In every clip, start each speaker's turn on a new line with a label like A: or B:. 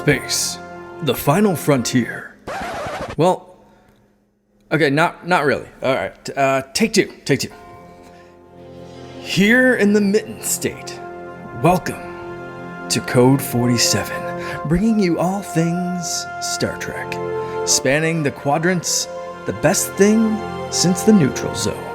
A: Space, the final frontier. Well, okay, not really. All right, take two. Here in the Mitten State, welcome to Code 47, bringing you all things Star Trek, spanning the quadrants, the best thing since the neutral zone.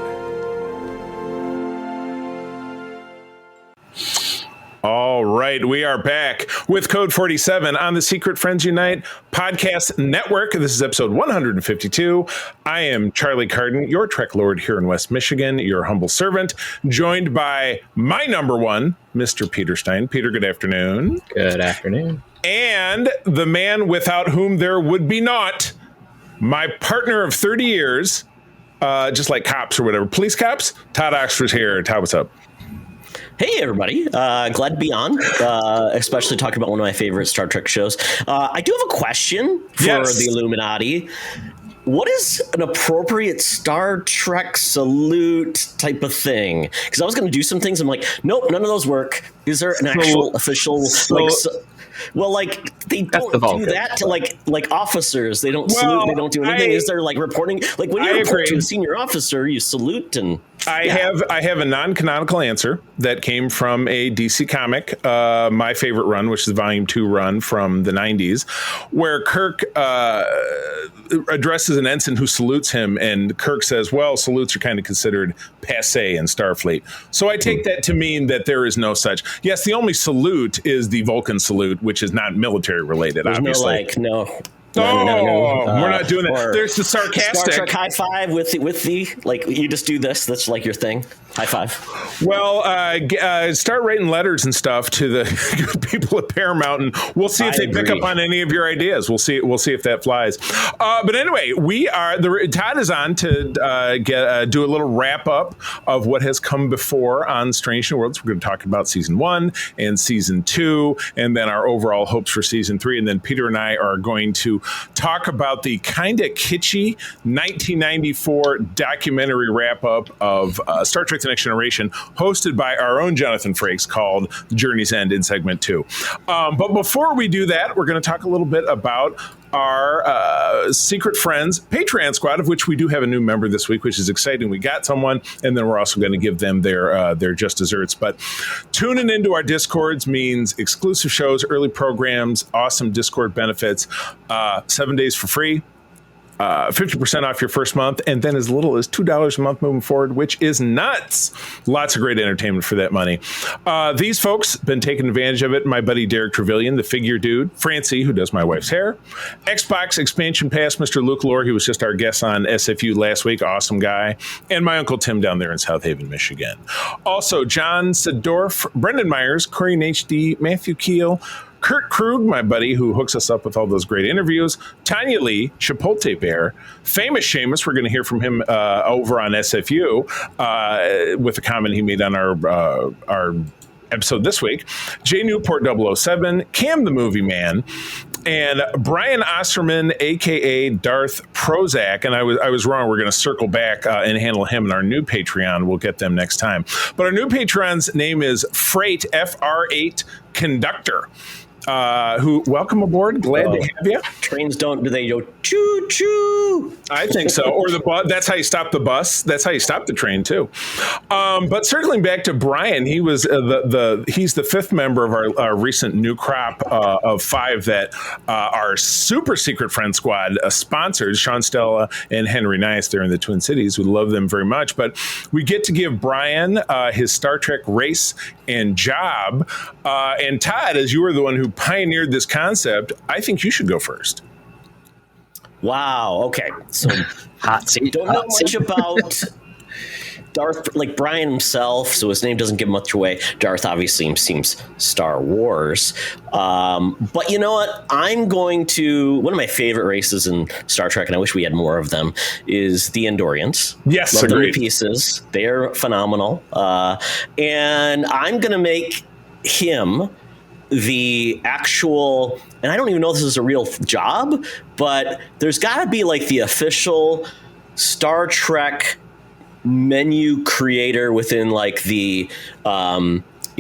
B: All right, we are back with Code 47 on the Secret Friends Unite podcast network. This is episode 152. I am Charlie Carden, your Trek Lord here in West Michigan, your humble servant, joined by my number one, Mr. Peter Stein. Peter, good afternoon.
C: Good afternoon.
B: And the man without whom there would be naught, my partner of 30 years, just like cops or whatever, police cops, Todd Oxtra's here. Todd, what's up?
D: Hey, everybody. Glad to be on, especially talking about one of my favorite Star Trek shows. I do have a question for the Illuminati. What is an appropriate Star Trek salute type of thing? Because I was going to do some things. I'm like, nope, none of those work. Is there an actual official... they don't do that to like officers. They don't salute. They don't do anything. Is there like reporting? Like when you report to a senior officer, you salute and.
B: I have a non-canonical answer that came from a DC comic, my favorite run, which is the Volume 2 run from the 90s, where Kirk addresses an ensign who salutes him, and Kirk says, well, salutes are kind of considered passé in Starfleet. So I take that to mean that there is no such. Yes, the only salute is the Vulcan salute, which is not military related, obviously.
D: No.
B: We're not doing it. There's the sarcastic
D: Star Trek high five with the like you just do this. That's like your thing. High five.
B: Well, start writing letters and stuff to the people at Paramount, and we'll see if they pick up on any of your ideas. We'll see if that flies. But anyway, Todd is on to do a little wrap up of what has come before on Strange New Worlds. We're going to talk about season 1 and season 2, and then our overall hopes for season 3. And then Peter and I are going to talk about the kind of kitschy 1994 documentary wrap up of Star Trek: The Next Generation, hosted by our own Jonathan Frakes, called Journey's End in segment 2. But before we do that, we're going to talk a little bit about our Secret Friends Patreon squad, of which we do have a new member this week, which is exciting. We got someone, and then we're also going to give them their just desserts. But tuning into our Discords means exclusive shows, early programs, awesome Discord benefits, 7 days for free, 50% off your first month, and then as little as $2 a month moving forward, which is nuts. Lots of great entertainment for that money. These folks been taking advantage of it. My buddy Derek Trevelyan, the figure dude, Francie, who does my wife's hair, Xbox expansion pass, Mr. Luke Lore, he was just our guest on SFU last week, awesome guy, and my Uncle Tim down there in South Haven, Michigan. Also, John Sedorf, Brendan Myers, Corinne HD, Matthew Keel, Kurt Krug, my buddy, who hooks us up with all those great interviews, Tanya Lee, Chipotle Bear, famous Seamus, we're going to hear from him over on SFU with a comment he made on our episode this week, J Newport 007, Cam the Movie Man, and Brian Osterman, a.k.a. Darth Prozac. And I was wrong. We're going to circle back and handle him in our new Patreon. We'll get them next time. But our new Patreon's name is Freight, F-R-8 Conductor. Who welcome aboard. Glad to have you.
D: Trains do they go choo choo?
B: I think so. Or the bus. That's how you stop the bus. That's how you stop the train too. But circling back to Brian, he was he's the fifth member of our recent new crop of 5 that our super secret friend squad sponsors. Sean Stella and Henry Nice. They're in the Twin Cities. We love them very much. But we get to give Brian his Star Trek race and job. And Todd, as you were the one who pioneered this concept, I think you should go first.
D: Wow. Okay. So
C: hot seat.
D: Don't know much about Darth, like Brian himself, so his name doesn't give much away. Darth obviously seems Star Wars. But you know what? I'm going to... One of my favorite races in Star Trek, and I wish we had more of them, is the Andorians.
B: Yes,
D: Love
B: agreed.
D: them to pieces. They're phenomenal. And I'm going to make him the actual... And I don't even know if this is a real job, but there's got to be like the official Star Trek menu creator within like the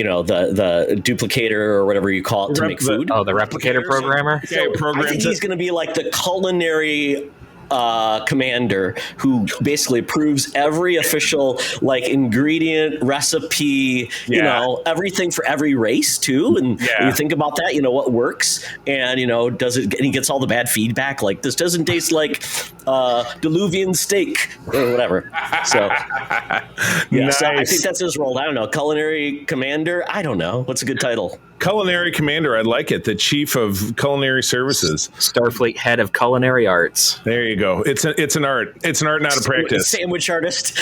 D: the duplicator or whatever you call it to make food.
C: The replicator programmer.
B: Yeah,
D: I think he's going to be like the culinary commander who basically approves every official ingredient, recipe, everything for every race too. And when you think about that, what works, and does it? And he gets all the bad feedback, like this doesn't taste like Diluvian steak or whatever. So
B: Nice.
D: so I think that's his role. I don't know, culinary commander. I don't know what's a good title.
B: Culinary commander. I like it. The chief of culinary services.
C: Starfleet head of culinary arts.
B: There you go. It's an art. It's an art, not a practice.
D: Sandwich artist.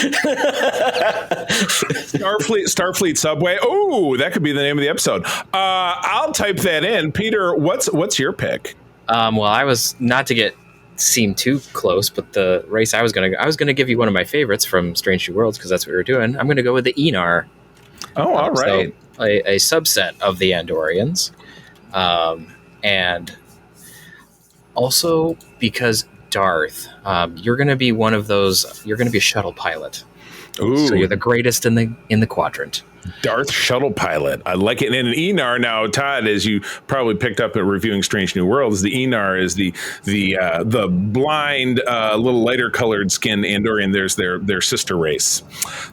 B: Starfleet Subway. Oh, that could be the name of the episode. I'll type that in. Peter, what's your pick?
C: Well, I was not to seem too close, but the race I was gonna give you one of my favorites from Strange New Worlds, because that's what we were doing. I'm gonna go with the Enar.
B: Oh, all right.
C: So a subset of the Andorians, and also because Darth, you're going to be one of those. You're going to be a shuttle pilot.
B: Ooh.
C: So you're the greatest in the quadrant.
B: Darth shuttle pilot. I like it. And an Enar now, Todd, as you probably picked up at reviewing Strange New Worlds, the Enar is the blind, little lighter colored skin Andorian. There's their sister race.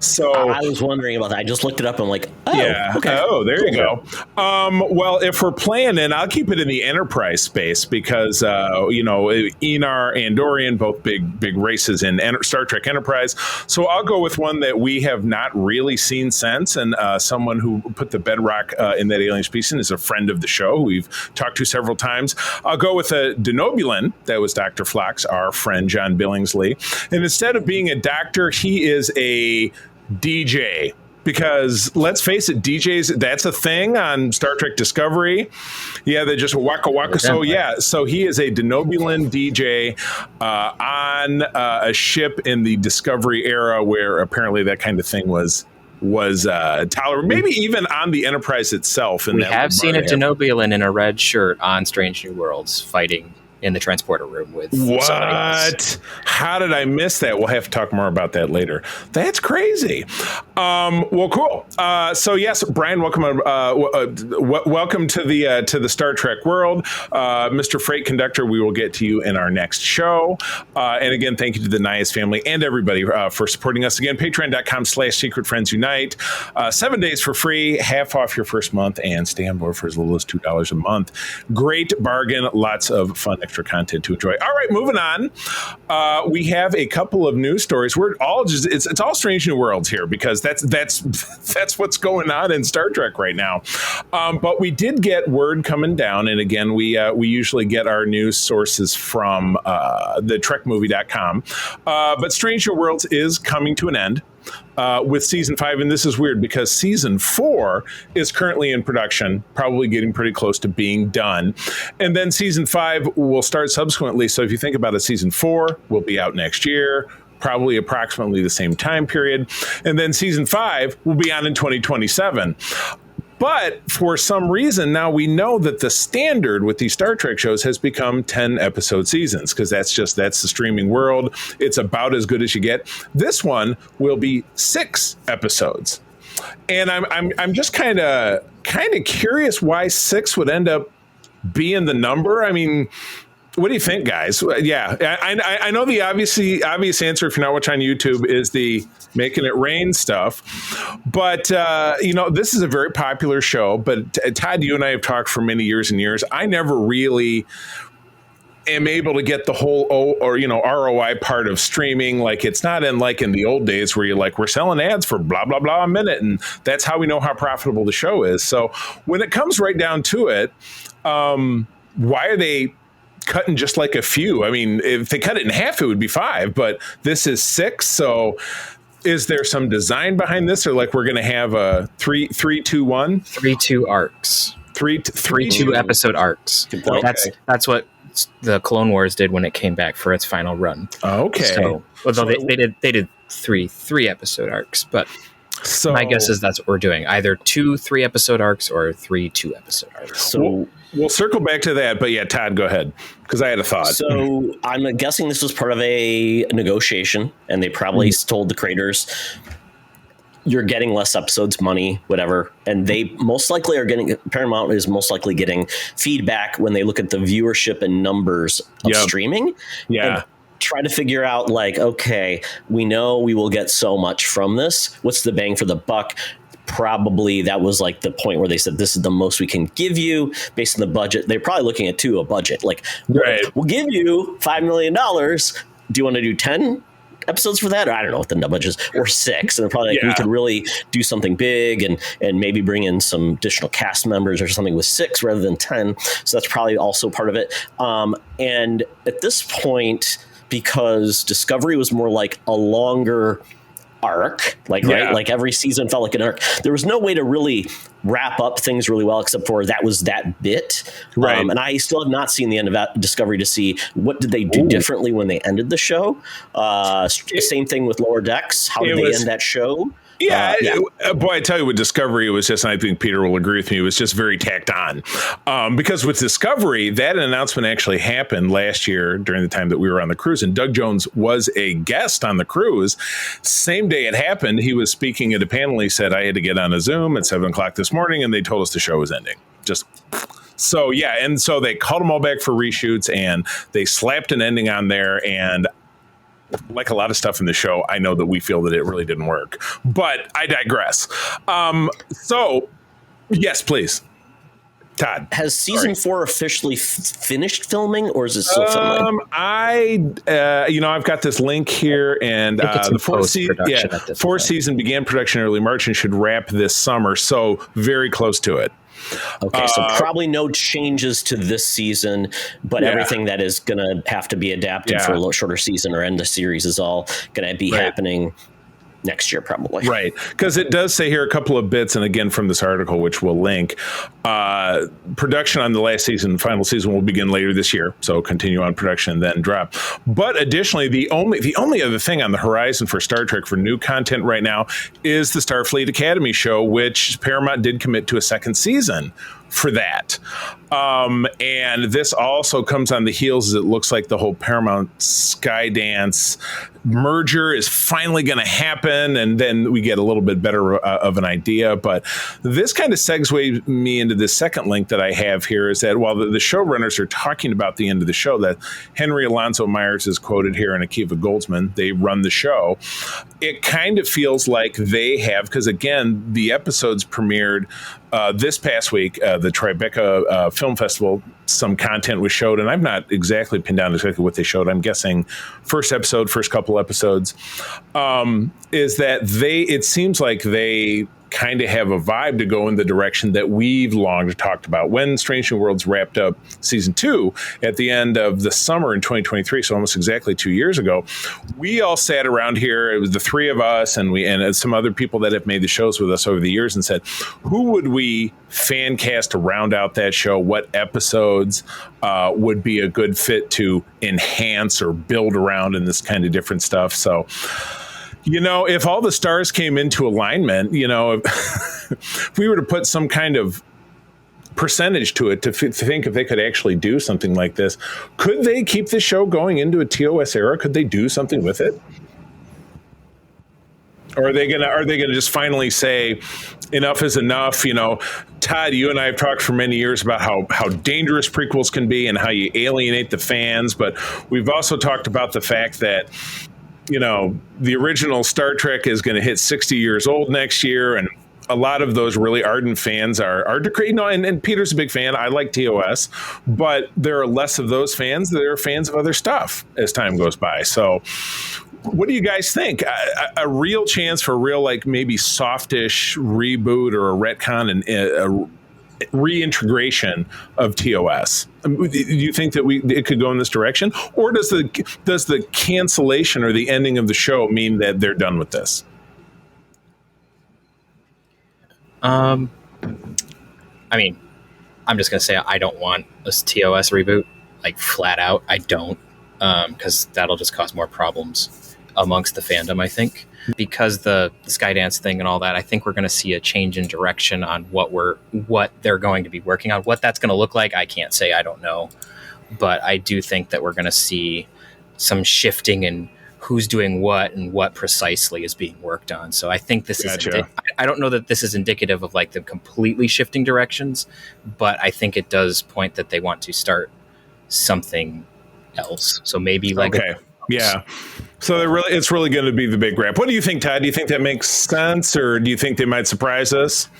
B: So
D: I was wondering about that. I just looked it up. And I'm like, okay.
B: Oh, there you go. Well, if we're playing, and I'll keep it in the Enterprise space because Enar, Andorian, both big races in Star Trek Enterprise. So I'll go with one that we have not really seen since, and someone who put the bedrock in that alien species is a friend of the show who we've talked to several times. I'll go with a Denobulan. That was Dr. Phlox, our friend John Billingsley. And instead of being a doctor, he is a DJ. Because let's face it, DJs, that's a thing on Star Trek Discovery. Yeah, they just waka waka. So he is a Denobulan DJ on a ship in the Discovery era where apparently that kind of thing was tolerable, maybe even on the Enterprise itself.
C: We have seen a Denobulan in a red shirt on Strange New Worlds fighting in the transporter room with somebody else.
B: How did I miss that? We'll have to talk more about that later. That's crazy. Well, cool. So yes, Brian, welcome. Welcome to the Star Trek world, Mr. Freight Conductor. We will get to you in our next show. And again, thank you to the Nias family and everybody for supporting us. Again, patreon.com/secretfriendsunite. 7 days for free, half off your first month, and stay on board for as little as $2 a month. Great bargain. Lots of fun extra content to enjoy. All right, moving on. We have a couple of news stories. We're all just it's all Strange New Worlds here because that's what's going on in Star Trek right now. But we did get word coming down, and again, we usually get our news sources from the TrekMovie.com. But Strange New Worlds is coming to an end. With season 5, and this is weird because season 4 is currently in production, probably getting pretty close to being done, and then season 5 will start subsequently. So if you think about it, season 4 will be out next year, probably approximately the same time period, and then season 5 will be on in 2027. But for some reason, now we know that the standard with these Star Trek shows has become 10-episode seasons because that's the streaming world. It's about as good as you get. This one will be 6 episodes, and I'm just kind of curious why 6 would end up being the number. I mean, what do you think, guys? Yeah, I know the obvious answer if you're not watching on YouTube is the making it rain stuff. But, this is a very popular show. But Todd, you and I have talked for many years and years. I never really am able to get the whole ROI part of streaming. Like, it's not in the old days where you're like, we're selling ads for blah, blah, blah a minute. And that's how we know how profitable the show is. So when it comes right down to it, why are they cutting just like a few? I mean, if they cut it in half, it would be 5, but this is 6. So is there some design behind this, or like we're going to have a 3-2-1?
C: 3-2 arcs. 3-2 episode arcs.
B: Okay.
C: That's what the Clone Wars did when it came back for its final run.
B: Okay.
C: So, although they did 3 episode arcs, but so my guess is that's what we're doing. Either 2 3-episode arcs or 3 2-episode arcs.
D: So
B: we'll circle back to that, but yeah, Todd, go ahead, because I had a thought.
D: So I'm guessing this was part of a negotiation, and they probably told the creators, you're getting less episodes, money, whatever. And they most likely are getting, Paramount is most likely getting feedback when they look at the viewership and numbers of streaming.
B: Yeah.
D: And try to figure out like, okay, we know we will get so much from this. What's the bang for the buck? Probably that was like the point where they said, this is the most we can give you based on the budget. They're probably looking at a budget. Like, we'll give you $5 million. Do you want to do 10 episodes for that? Or I don't know what the budget is, or 6. And they're probably like, we could really do something big and maybe bring in some additional cast members or something with 6 rather than 10. So that's probably also part of it. And at this point, because Discovery was more like a longer arc, right? Like every season felt like an arc. There was no way to really wrap up things really well, except for that was that bit.
B: Right.
D: And I still have not seen the end of that Discovery to see what did they do differently when they ended the show. Same thing with Lower Decks. How did they end that show?
B: Boy, I tell you, with Discovery, it was just, and I think Peter will agree with me, it was just very tacked on. Because with Discovery, that announcement actually happened last year during the time that we were on the cruise, and Doug Jones was a guest on the cruise. Same day it happened, he was speaking at a panel. He said, I had to get on a Zoom at 7 o'clock this morning, and they told us the show was ending. So they called them all back for reshoots, and they slapped an ending on there, and like a lot of stuff in the show, I know that we feel that it really didn't work, but I digress. So yes, please. Todd,
D: has season 4 officially finished filming, or is it still filming?
B: I've got this link here, and the fourth season began production early March and should wrap this summer. So very close to it.
D: Okay, so probably no changes to this season, but everything that is going to have to be adapted for a little shorter season or end the series is all going to be happening next year, probably.
B: Right, because it does say here a couple of bits, and again from this article, which we'll link, production on the last season, final season, will begin later this year, so continue on production and then drop. But additionally, the only other thing on the horizon for Star Trek for new content right now is the Starfleet Academy show, which Paramount did commit to a second season for that. And this also comes on the heels, as it looks like the whole Paramount Skydance merger is finally going to happen, and then we get a little bit better of an idea. But this kind of segues me into the second link that I have here, is that while the showrunners are talking about the end of the show, that Henry Alonso Myers is quoted here, and Akiva Goldsman, they run the show. It kind of feels like they have, because again, the episodes premiered this past week, the Tribeca Film Festival. Some content was showed, and I've not exactly pinned down exactly what they showed. I'm guessing first couple episodes, is that it seems like they kind of have a vibe to go in the direction that we've long talked about. When Strange New Worlds wrapped up season 2 at the end of the summer in 2023, so almost exactly 2 years ago, we all sat around here. It was the three of us and some other people that have made the shows with us over the years, and said, who would we fan cast to round out that show? What episodes would be a good fit to enhance or build around in this kind of different stuff? So, if all the stars came into alignment, if we were to put some kind of percentage to it to think if they could actually do something like this, could they keep the show going into a TOS era? Could they do something with it? Or are they gonna just finally say enough is enough? Todd, you and I have talked for many years about how dangerous prequels can be and how you alienate the fans, but we've also talked about the fact that the original Star Trek is going to hit 60 years old next year, and a lot of those really ardent fans are and Peter's a big fan. I like TOS, but there are less of those fans. There are fans of other stuff as time goes by. So what do you guys think? A real chance for a real, maybe softish reboot or a Ret-Khan and a reintegration of TOS. Do you think that it could go in this direction, or does the cancellation or the ending of the show mean that they're done with this?
C: I'm just gonna say I don't want a TOS reboot, flat out. I don't, because that'll just cause more problems amongst the fandom, I think. Because the Skydance thing and all that, I think we're going to see a change in direction on what they're going to be working on. What that's going to look like, I can't say. I don't know. But I do think that we're going to see some shifting in who's doing what and what precisely is being worked on. So I think this is, I don't know that this is indicative of like them completely shifting directions, but I think it does point that they want to start something else. So maybe like,
B: yeah. So it's really going to be the big grab. What do you think, Todd? Do you think that makes sense, or do you think they might surprise us?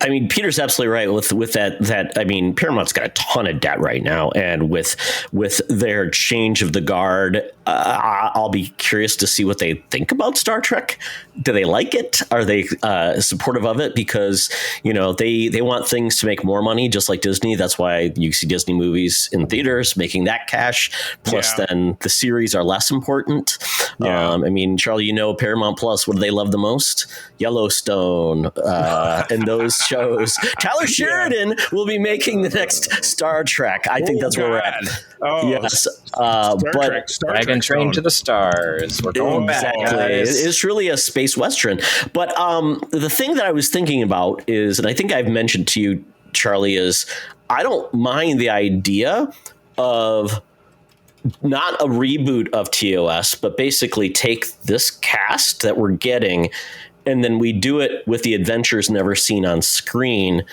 D: I mean, Peter's absolutely right with that. I mean, Paramount's got a ton of debt right now, and with their change of the guard, I'll be curious to see what they think about Star Trek. Do they like it? Are they supportive of it? Because they want things to make more money, just like Disney. That's why you see Disney movies in theaters making that cash. Plus, then the series are less important. Yeah. I mean, Charlie, Paramount Plus. What do they love the most? Yellowstone and those shows. Tyler Sheridan will be making the next Star Trek. I think that's where we're at.
B: Oh,
D: yes.
B: Star Trek,
C: Dragon Train to the Stars. We're going back.
D: It's really a space western. But the thing that I was thinking about is, and I think I've mentioned to you, Charlie, is I don't mind the idea of not a reboot of TOS, but basically take this cast that we're getting, and then we do it with the adventures never seen on screen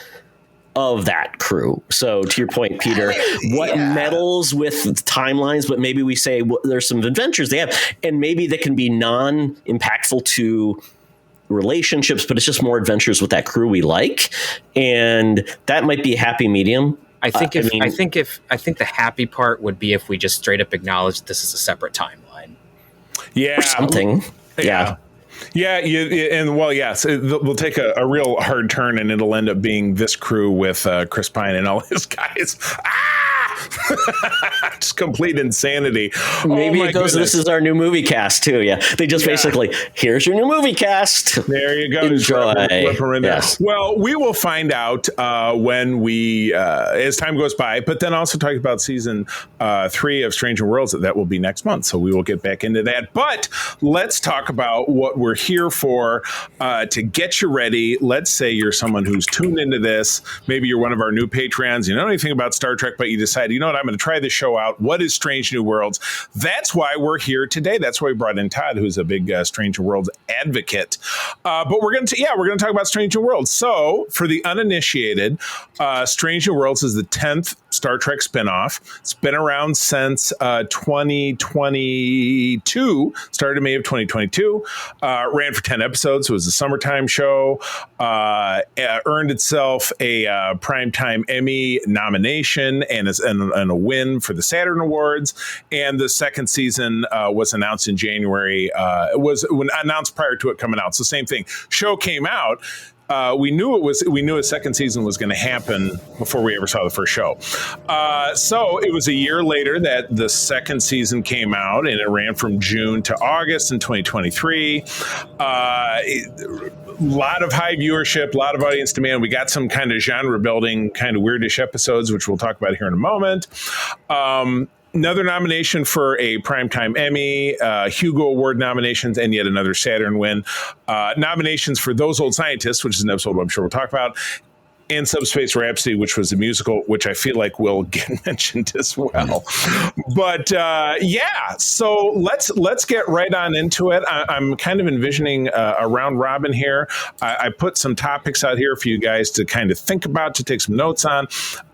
D: of that crew. So to your point, Peter, what meddles with timelines, but maybe we say there's some adventures they have, and maybe they can be non-impactful to relationships, but it's just more adventures with that crew we like. And that might be a happy medium.
C: I think the happy part would be if we just straight up acknowledge this is a separate timeline.
B: Yeah.
D: Or something. Yeah.
B: Yeah, yes, we'll take a real hard turn, and it'll end up being this crew with Chris Pine and all his guys. Just complete insanity.
D: Maybe it goes, this is our new movie cast too. Yeah, they just basically, here's your new movie cast.
B: There you go.
D: Enjoy.
B: Yes. Well, we will find out when we, as time goes by, but then also talk about season 3 of Stranger Worlds. That will be next month, so we will get back into that. But let's talk about what we're here for to get you ready. Let's say you're someone who's tuned into this. Maybe you're one of our new Patreons. You don't know anything about Star Trek, but you decided, I'm going to try this show out. What is Strange New Worlds? That's why we're here today. That's why we brought in Todd, who's a big Strange New Worlds advocate. But we're going to talk about Strange New Worlds. So for the uninitiated, Strange New Worlds is the 10th Star Trek spinoff. It's been around since 2022, started in May of 2022. Ran for 10 episodes. So it was a summertime show. Earned itself a Primetime Emmy nomination and a win for the Saturn Awards. And the second season was announced in January. It was announced prior to it coming out. So same thing. Show came out. We knew a second season was going to happen before we ever saw the first show. So it was a year later that the second season came out, and it ran from June to August in 2023. A lot of high viewership, a lot of audience demand. We got some kind of genre building, kind of weirdish episodes, which we'll talk about here in a moment. Another nomination for a Primetime Emmy, Hugo Award nominations, and yet another Saturn win. Nominations for Those Old Scientists, which is an episode I'm sure we'll talk about, and Subspace Rhapsody, which was a musical, which I feel like will get mentioned as well. But so let's get right on into it. I'm kind of envisioning a round robin here. I put some topics out here for you guys to kind of think about, to take some notes on.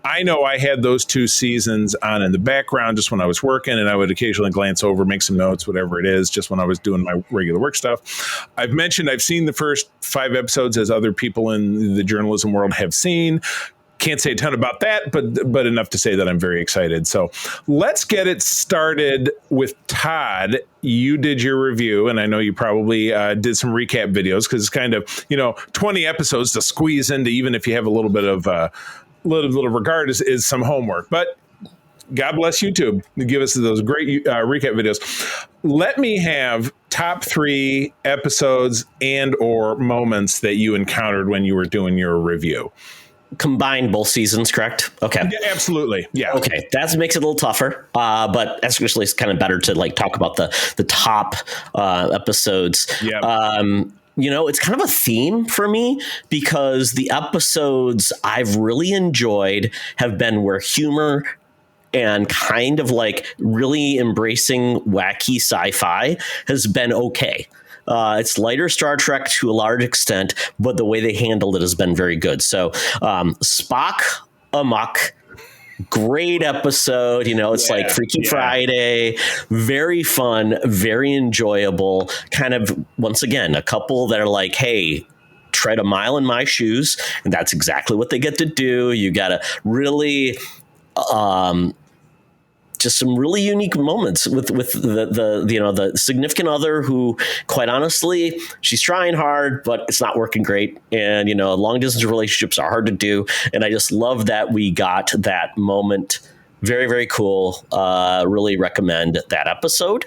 B: I know I had those 2 seasons on in the background just when I was working, and I would occasionally glance over, make some notes, whatever it is, just when I was doing my regular work stuff. I've mentioned I've seen the first 5 episodes, as other people in the journalism world have seen. Can't say a ton about that, but enough to say that I'm very excited. So let's get it started with Todd. You did your review, and I know you probably did some recap videos, because it's kind of 20 episodes to squeeze into, even if you have a little bit of little regard, is some homework. But God bless YouTube to give us those great recap videos. Let me have top 3 episodes and or moments that you encountered when you were doing your review.
D: Combine both seasons, correct? Okay.
B: Yeah, absolutely. Yeah.
D: Okay. That makes it a little tougher. But especially it's kind of better to talk about the top episodes.
B: Yeah.
D: It's kind of a theme for me, because the episodes I've really enjoyed have been where humor and kind of like really embracing wacky sci-fi has been okay. It's lighter Star Trek to a large extent, but the way they handled it has been very good. So Spock Amok, great episode. It's like Freaky Friday, very fun, very enjoyable. Kind of, once again, a couple that are like, hey, tread a mile in my shoes, and that's exactly what they get to do. You got to really just some really unique moments with the significant other who, quite honestly, she's trying hard, but it's not working great. And, long distance relationships are hard to do. And I just love that we got that moment. Very, very cool. Really recommend that episode.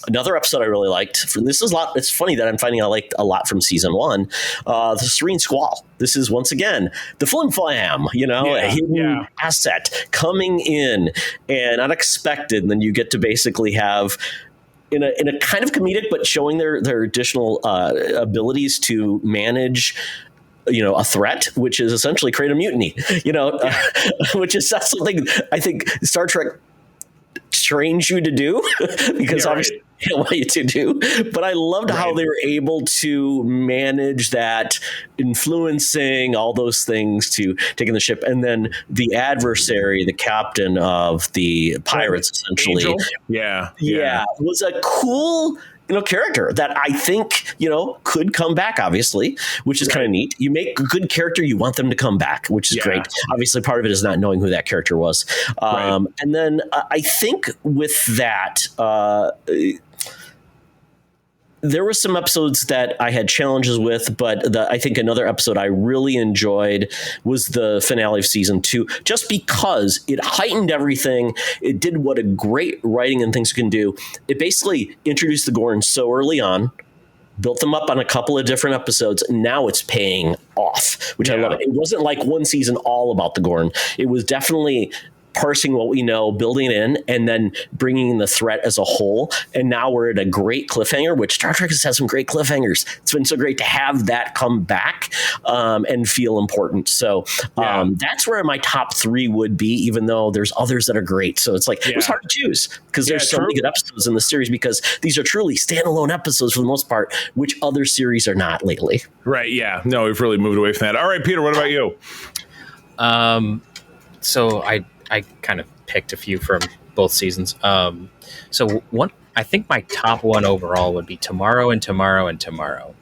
D: Another episode I really liked. It's funny that I'm finding I liked a lot from season 1. The Serene Squall. This is once again the flim flam. A hidden asset coming in and unexpected, and then you get to basically have. In a kind of comedic, but showing their additional abilities to manage, a threat, which is essentially create a mutiny. Which is something I think Star Trek trains you to do because obviously they don't want you to do. But I loved how they were able to manage that, influencing all those things to taking the ship, and then the adversary, the captain of the pirates, essentially,
B: Angel?
D: was a cool character that I think could come back, obviously, which is kind of neat. You make a good character, you want them to come back, which is great. Obviously, part of it is not knowing who that character was. And then I think with that, there were some episodes that I had challenges with, but I think another episode I really enjoyed was the finale of season 2, just because it heightened everything. It did what a great writing and things can do. It basically introduced the Gorn so early on, built them up on a couple of different episodes, and now it's paying off, which I love. It wasn't like one season all about the Gorn. It was definitely parsing what we know, building it in, and then bringing in the threat as a whole. And now we're at a great cliffhanger, which Star Trek has had some great cliffhangers. It's been so great to have that come back and feel important. So that's where my top 3 would be, even though there's others that are great. So it's like, it was hard to choose because there's so many good episodes in the series, because these are truly standalone episodes for the most part, which other series are not lately.
B: Right. Yeah. No, we've really moved away from that. All right, Peter, what about you?
C: So I kind of picked a few from both seasons. So I think my top one overall would be Tomorrow and Tomorrow and Tomorrow.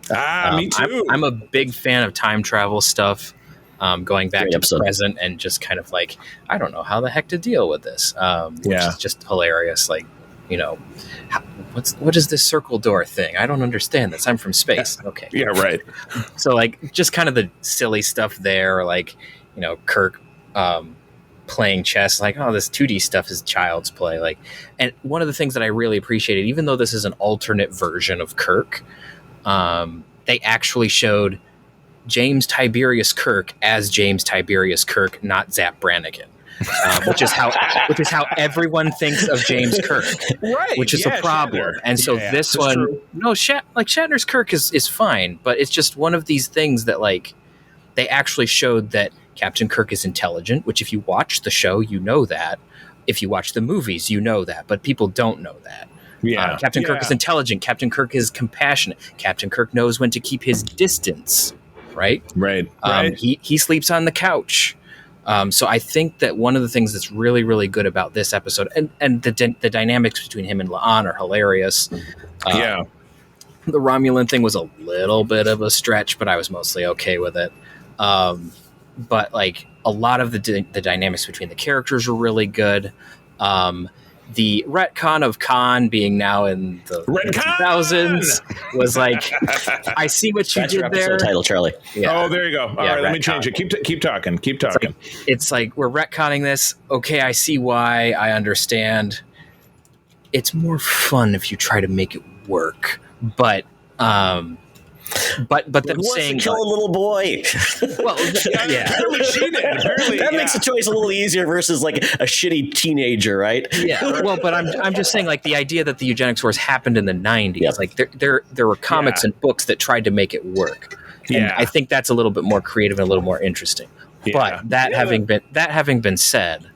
B: Me too.
C: I'm a big fan of time travel stuff, going back to the present and just kind of like, I don't know how the heck to deal with this, which is just hilarious. Like, what is this circle door thing? I don't understand this. I'm from space. Okay.
B: Yeah, right.
C: So like just kind of the silly stuff there, like, Kirk playing chess, like, oh, this 2D stuff is child's play. Like, and one of the things that I really appreciated, even though this is an alternate version of Kirk, they actually showed James Tiberius Kirk as James Tiberius Kirk, not Zap Brannigan, which is how everyone thinks of James Kirk,
B: right?
C: Which is a problem. Shatner. And so this one, true. No, Shatner's Kirk is fine, but it's just one of these things that, like, they actually showed that Captain Kirk is intelligent, which if you watch the show, you know that. If you watch the movies, you know that. But people don't know that. Captain Kirk is intelligent. Captain Kirk is compassionate. Captain Kirk knows when to keep his distance, right?
B: Right.
C: He sleeps on the couch. So I think that one of the things that's really, really good about this episode, and the dynamics between him and La'an are hilarious. The Romulan thing was a little bit of a stretch, but I was mostly okay with it. But like a lot of the dynamics between the characters are really good. The Ret-Khan of Khan being now in the 2000s was like, I see what you did there.
D: Title, Charlie.
B: Yeah. Oh, there you go. All right, let me change it. Keep talking.
C: It's like we're retconning this. Okay, I see why. I understand. It's more fun if you try to make it work, but them saying
D: to kill a little boy.
C: Well,
B: apparently she did.
D: That makes the choice a little easier versus like a shitty teenager, right?
C: Yeah. Well, but I'm just saying, like, the idea that the eugenics wars happened in the 90s. Yep. Like there were comics and books that tried to make it work. And I think that's a little bit more creative and a little more interesting. Yeah. But having been said,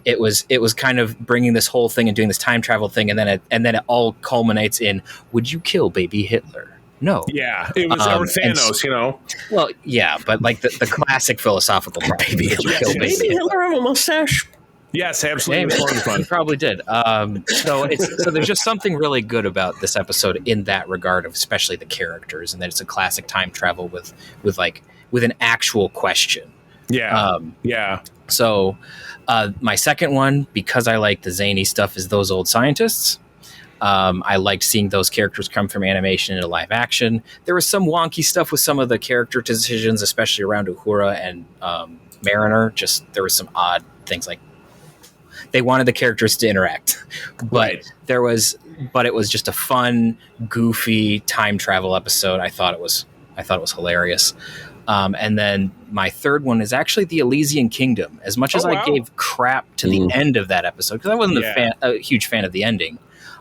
C: It was kind of bringing this whole thing and doing this time travel thing, and then it all culminates in, would you kill baby Hitler? No.
B: Yeah, it was or Thanos, you know.
C: Well, yeah, but like the classic philosophical problem.
D: Baby Hitler have a mustache?
B: Yes, absolutely.
C: He probably did. So there's just something really good about this episode in that regard, of especially the characters, and that it's a classic time travel with an actual question.
B: Yeah. Yeah.
C: So my second one, because I like the zany stuff, is Those Old Scientists. I liked seeing those characters come from animation into live action. There was some wonky stuff with some of the character decisions, especially around Uhura and Mariner. Just there was some odd things, like they wanted the characters to interact, but it was just a fun, goofy time travel episode. I thought it was hilarious. And then my third one is actually the Elysian Kingdom. As much as I gave crap to the end of that episode, because I wasn't a huge fan of the ending,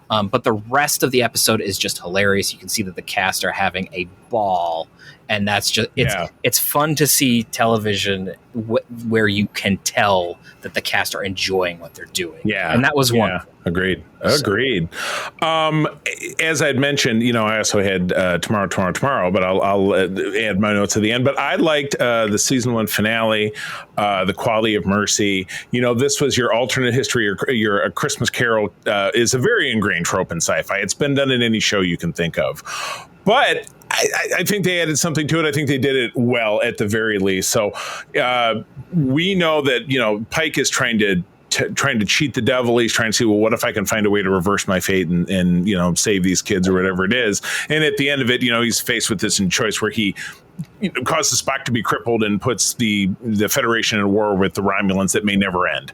C: but the rest of the episode is just hilarious. You can see that the cast are having a ball, and that's just it's fun to see television where you can tell that the cast are enjoying what they're doing. Yeah, and that was one.
B: Agreed. As I'd mentioned, I also had tomorrow, but I'll add my notes at the end. But I liked the season 1 finale, The Quality of Mercy. This was your alternate history, or your A Christmas Carol is a very ingrained trope in sci-fi. It's been done in any show you can think of. But I think they added something to it. I think they did it well at the very least. So we know that, Pike is trying to cheat the devil. He's trying to see, well, what if I can find a way to reverse my fate and save these kids or whatever it is. And at the end of it, he's faced with this choice where he causes Spock to be crippled and puts the Federation in war with the Romulans that may never end.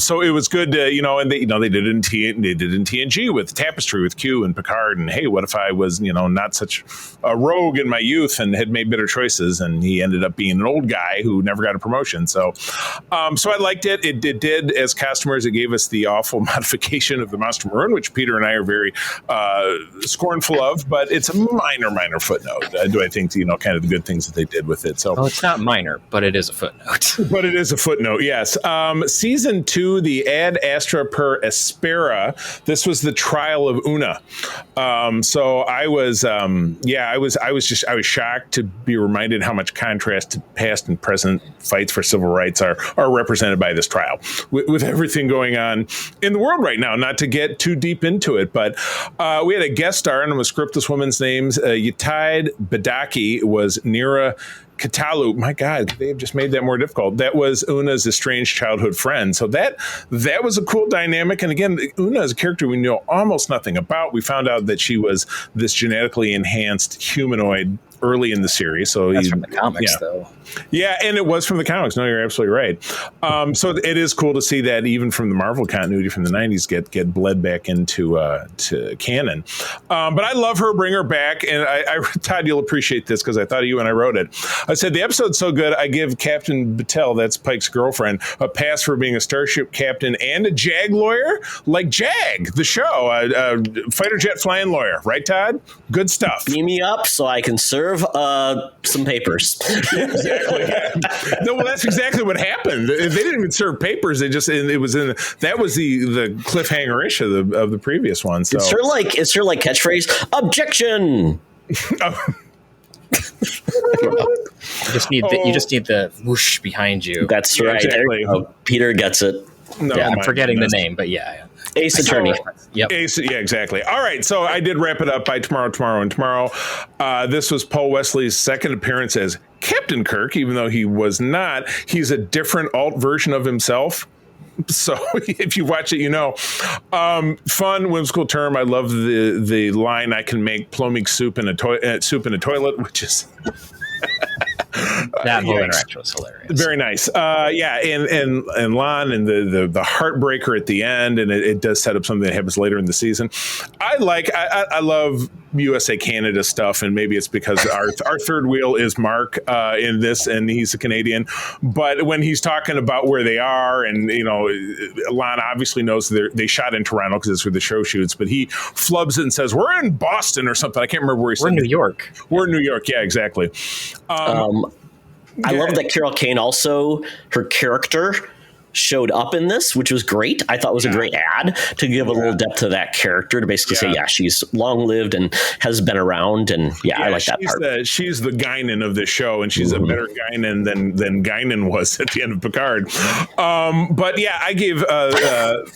B: So it was good to, and they did it in TNG with Tapestry with Q and Picard. And hey, what if I was, not such a rogue in my youth and had made better choices? And he ended up being an old guy who never got a promotion. So I liked it. It did, as customers, it gave us the awful modification of the Monster Maroon, which Peter and I are very scornful of, but it's a minor footnote. Do I think, kind of the good things that they did with it. So
C: it's not minor, but it is a footnote.
B: Yes. Season 2, the Ad Astra per Aspera. This was the trial of Una. So I was shocked to be reminded how much contrast to past and present fights for civil rights are represented by this trial, with everything going on in the world right now. Not to get too deep into it, but we had a guest star, and a script. This woman's name's Yataid Badaki was Nira Katalu. My God, they've just made that more difficult. That was Una's estranged childhood friend. So that was a cool dynamic. And again, Una is a character we know almost nothing about. We found out that she was this genetically enhanced humanoid early in the series. So
C: that's from the comics, though.
B: Yeah, and it was from the comics. No, you're absolutely right. So it is cool to see that even from the Marvel continuity from the 90s get bled back into to canon. But I love her, bring her back. And I Todd, you'll appreciate this because I thought of you when I wrote it. I said, the episode's so good, I give Captain Battelle, that's Pike's girlfriend, a pass for being a starship captain and a JAG lawyer, like JAG, the show, fighter jet flying lawyer. Right, Todd? Good stuff.
D: Beam me up so I can serve some papers.
B: Exactly. Yeah. No, well, that's exactly what happened. They didn't even serve papers. That was the cliffhanger-ish of the previous one. So
D: it's her catchphrase, objection.
C: You just need the whoosh behind you.
D: That's right.
B: Exactly.
D: Peter gets it.
C: No, I'm forgetting the name, but yeah.
D: Ace Attorney.
C: Yep.
B: Ace, yeah, exactly. All right, so I did wrap it up by tomorrow. This was Paul Wesley's second appearance as Captain Kirk, even though he was not. He's a different alt version of himself. So if you watch it, fun, whimsical term. I love the line, I can make ploming soup in a toilet, which is...
C: That whole interaction was hilarious.
B: Very nice. And Lon and the heartbreaker at the end, and it does set up something that happens later in the season. I love USA Canada stuff, and maybe it's because our third wheel is Mark in this, and he's a Canadian. But when he's talking about where they are, and Lon obviously knows they shot in Toronto because it's where the show shoots, but he flubs it and says we're in Boston or something. I can't remember where he said.
C: We're in New York.
B: We're in New York. Yeah, exactly.
D: I love that Carol Kane also, her character showed up in this, which was great. I thought it was a great ad to give a little depth to that character, to basically say, she's long lived and has been around. And I like that part.
B: She's the Guinan of the show, and she's a better Guinan than Guinan was at the end of Picard. But I gave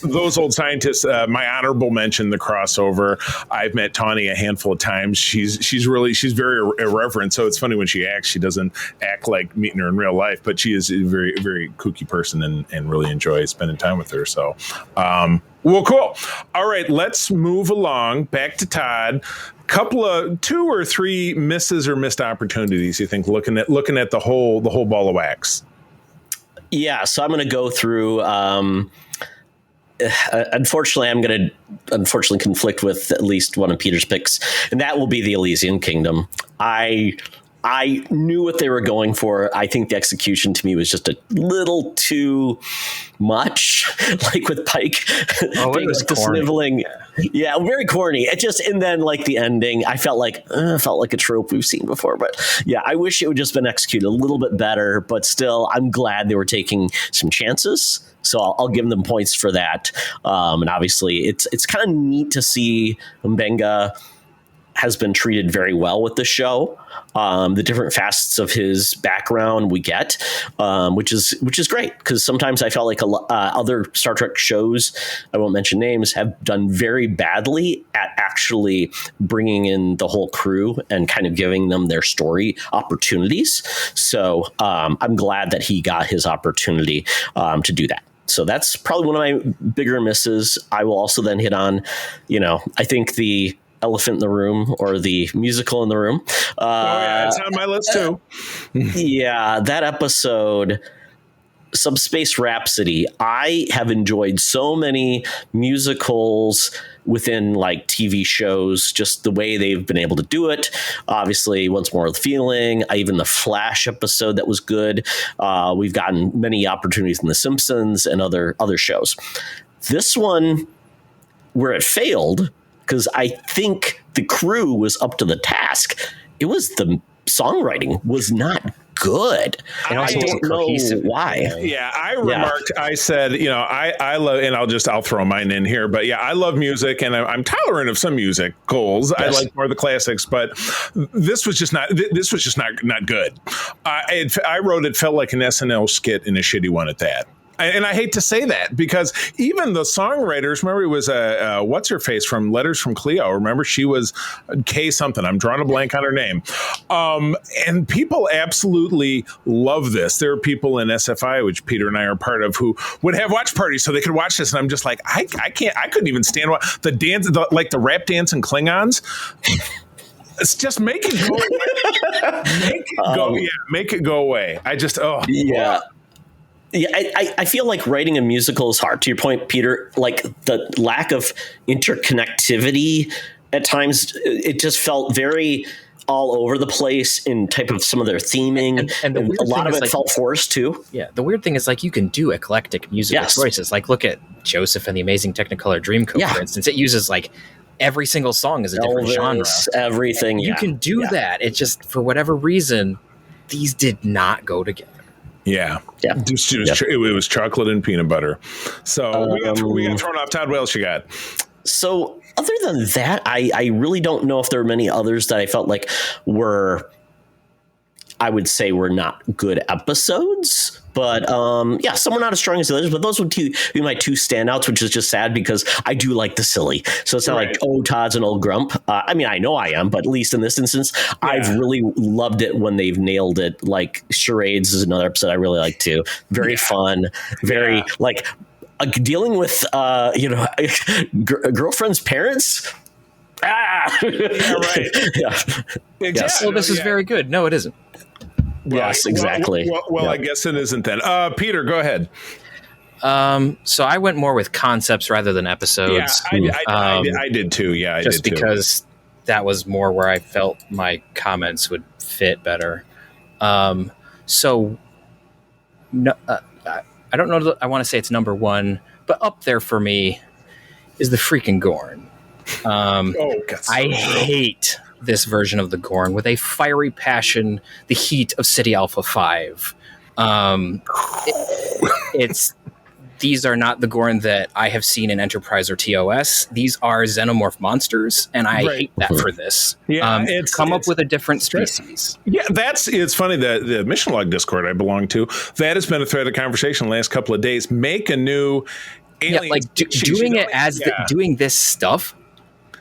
B: those old scientists my honorable mention, the crossover. I've met Tawny a handful of times. She's very irreverent. So it's funny when she acts, she doesn't act like meeting her in real life, but she is a very, very kooky person and really enjoy spending time with her. So, well, cool. All right, let's move along back to Todd. Couple of 2 or 3 misses or missed opportunities, you think, looking at the whole ball of wax?
D: Yeah, so I'm going to go through. Unfortunately, I'm going to conflict with at least one of Peter's picks, and that will be the Elysian Kingdom. I knew what they were going for. I think the execution to me was just a little too much, like with Pike.
C: Oh, it was
D: the sniveling. Yeah, very corny. It just, and then like the ending, I felt like a trope we've seen before. But I wish it would just been executed a little bit better. But still, I'm glad they were taking some chances. So I'll give them points for that. And obviously, it's kind of neat to see Mbenga has been treated very well with the show. The different facets of his background we get, which is great, because sometimes I felt like other Star Trek shows, I won't mention names, have done very badly at actually bringing in the whole crew and kind of giving them their story opportunities. So I'm glad that he got his opportunity to do that. So that's probably one of my bigger misses. I will also then hit on, I think the elephant in the room, or the musical in the room.
B: It's on my list too.
D: That episode, Subspace Rhapsody. I have enjoyed so many musicals within like TV shows, just the way they've been able to do it. Obviously, Once More with Feeling, even the Flash episode that was good. We've gotten many opportunities in The Simpsons and other shows. This one, where it failed, because I think the crew was up to the task. It was the songwriting was not good.
C: And also
D: I don't know why.
B: Yeah, I remarked. I said, I love, and I'll throw mine in here. But I love music, and I'm tolerant of some musicals. Yes. I like more of the classics, but this was just not. This was just not good. I wrote it felt like an SNL skit, and a shitty one at that. And I hate to say that, because even the songwriters, remember, it was what's her face from Letters from Cleo. Remember, she was K something. I'm drawing a blank on her name. And people absolutely love this. There are people in SFI, which Peter and I are part of, who would have watch parties so they could watch this. And I'm just like, I couldn't even stand the dance, like the rap dance and Klingons. It's just make it go away. Make it go away. I just,
D: Yeah, I feel like writing a musical is hard. To your point, Peter, like the lack of interconnectivity at times, it just felt very all over the place in type of some of their theming. And a lot of it felt forced too.
C: Yeah, the weird thing is, like, you can do eclectic musical choices. Like, look at Joseph and the Amazing Technicolor Dreamcoat, for instance. It uses like every single song is a different genre.
D: Everything.
C: You can do that. It just, for whatever reason, these did not go together.
B: Yeah. It was chocolate and peanut butter. So we got thrown off. Todd, what else you got?
D: So other than that, I really don't know if there are many others that I felt like were not good episodes. But some were not as strong as the others. But those would be my 2 standouts, which is just sad because I do like the silly. So it's not like, Todd's an old grump. I mean, I know I am, but at least in this instance, I've really loved it when they've nailed it. Like Charades is another episode I really like too. Very fun. Very like dealing with girlfriend's parents.
C: Exactly. Well, this is very good. No, it isn't.
D: Yes, exactly.
B: Well, I guess it isn't then. Peter, go ahead.
C: So I went more with concepts rather than episodes.
B: Yeah, I did too. Yeah, I
C: just
B: did too.
C: Because that was more where I felt my comments would fit better. So no, I don't know. I want to say it's number 1, but up there for me is the freaking Gorn. I hate this version of the Gorn with a fiery passion, the heat of City Alpha 5. It's these are not the Gorn that I have seen in Enterprise or TOS. These are xenomorph monsters, and I hate that for this.
B: Yeah,
C: come up with a different species.
B: Yeah, it's funny that the Mission Log Discord I belong to, that has been a thread of conversation the last couple of days. Make a new alien
C: doing it as doing this stuff.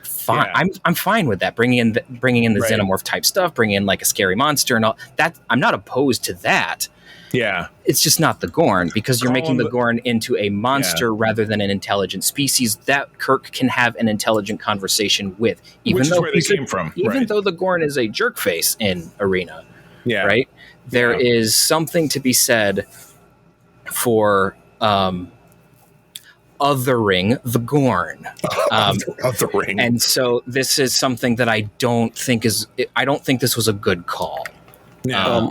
C: Fine, I'm fine with that. Bringing in the xenomorph type stuff, bringing in like a scary monster and all that. I'm not opposed to that.
B: Yeah,
C: it's just not the Gorn, because you're making the Gorn into a monster rather than an intelligent species that Kirk can have an intelligent conversation with, even though
B: they came from.
C: Even though the Gorn is a jerkface in Arena.
B: Yeah,
C: right. There is something to be said for othering the Gorn.
B: Othering.
C: And so this is something that I don't think this was a good call.
B: Yeah.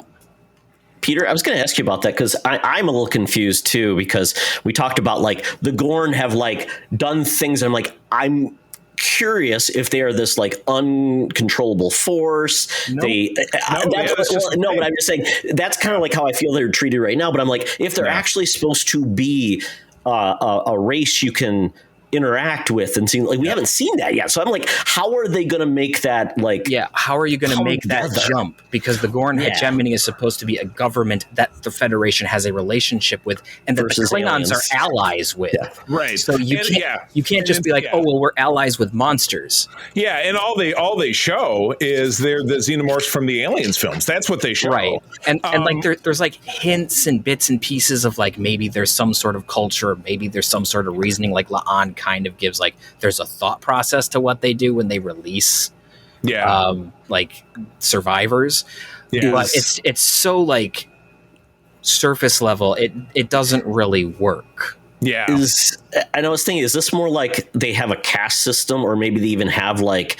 D: Peter, I was going to ask you about that, because I'm a little confused too, because we talked about like the Gorn have like done things. And I'm curious if they are this like uncontrollable force.
B: No.
D: But I'm just saying that's kind of like how I feel they're treated right now. But I'm like, if they're actually supposed to be a race you can interact with and see, like we haven't seen that yet. So I'm like, how are they going to make that
C: how are you going to make that jump? Because the Gorn hegemony is supposed to be a government that the Federation has a relationship with and that the Klingons are allies with.
B: Yeah. Right.
C: So you can't just be like, oh well, we're allies with monsters.
B: Yeah, and all they show is they're the xenomorphs from the Aliens films. That's what they show.
C: Right. And like there's like hints and bits and pieces of like maybe there's some sort of culture, maybe there's some sort of reasoning, like La'an kind of gives like there's a thought process to what they do when they release like survivors. But it's so like surface level, it doesn't really work.
B: Yeah.
D: I was thinking, is this more like they have a caste system, or maybe they even have like,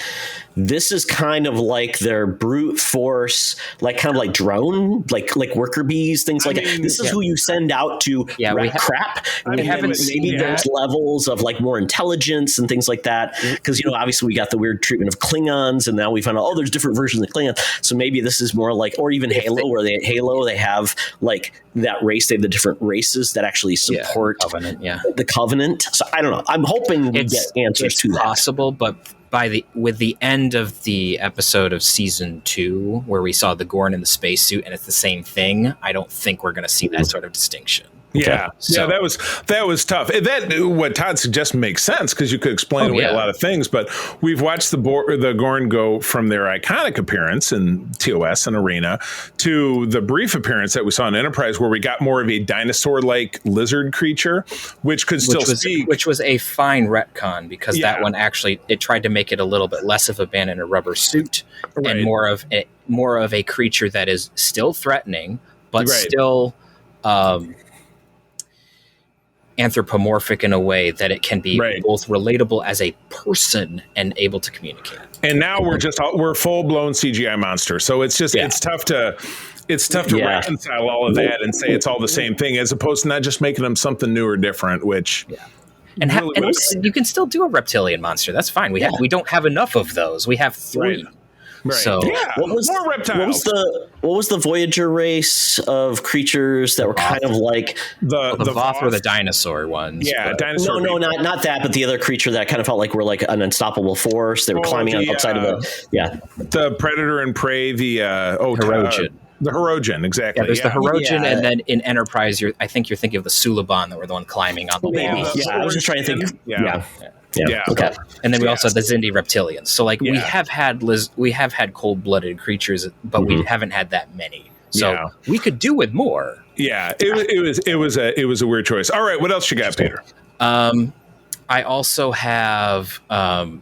D: this is kind of like their brute force, like kind of like drone, like worker bees, things like that. This is who you send out to wreck crap.
C: We haven't
D: maybe there's levels of like more intelligence and things like that. Because, obviously we got the weird treatment of Klingons, and now we found out, there's different versions of Klingons. So maybe this is more like, or even Halo, where they have like that race, they have the different races that actually support the Covenant. So I don't know. I'm hoping we get answers to that.
C: It's possible, but with the end of the episode of season 2, where we saw the Gorn in the spacesuit and it's the same thing, I don't think we're going to see that sort of distinction.
B: Yeah, that was tough. What Todd suggests makes sense, because you could explain away a lot of things. But we've watched the Gorn go from their iconic appearance in TOS and Arena to the brief appearance that we saw in Enterprise, where we got more of a dinosaur-like lizard creature, which could still speak.
C: Which was a fine retcon, because that one actually it tried to make it a little bit less of a man in a rubber suit and more of a creature that is still threatening, but still. Anthropomorphic in a way that it can be both relatable as a person and able to communicate.
B: And now we're full blown CGI monster. So it's just it's tough to reconcile all of that and say it's all the same thing, as opposed to not just making them something new or different. Which
C: and you can still do a reptilian monster. That's fine. We don't have enough of those. We have 3.
B: Right.
C: So
B: what was more reptiles?
D: What was the Voyager race of creatures that were kind of like
C: the Voth were the dinosaur ones?
B: Yeah, dinosaur.
D: No, not that, but the other creature that kind of felt like were like an unstoppable force. They were climbing on the outside of
B: the predator and prey. The
C: Hirogen.
B: The Hirogen, exactly.
C: Yeah, there's the Hirogen, and then in Enterprise, I think you're thinking of the Suliban that were the one climbing on the walls.
D: I was just trying to think.
B: Yeah.
C: Okay. And then we also have the Xindi reptilians. So like we have had cold-blooded creatures, but we haven't had that many. So we could do with more.
B: Yeah. It was a weird choice. All right, what else you got, Peter?
C: I also have and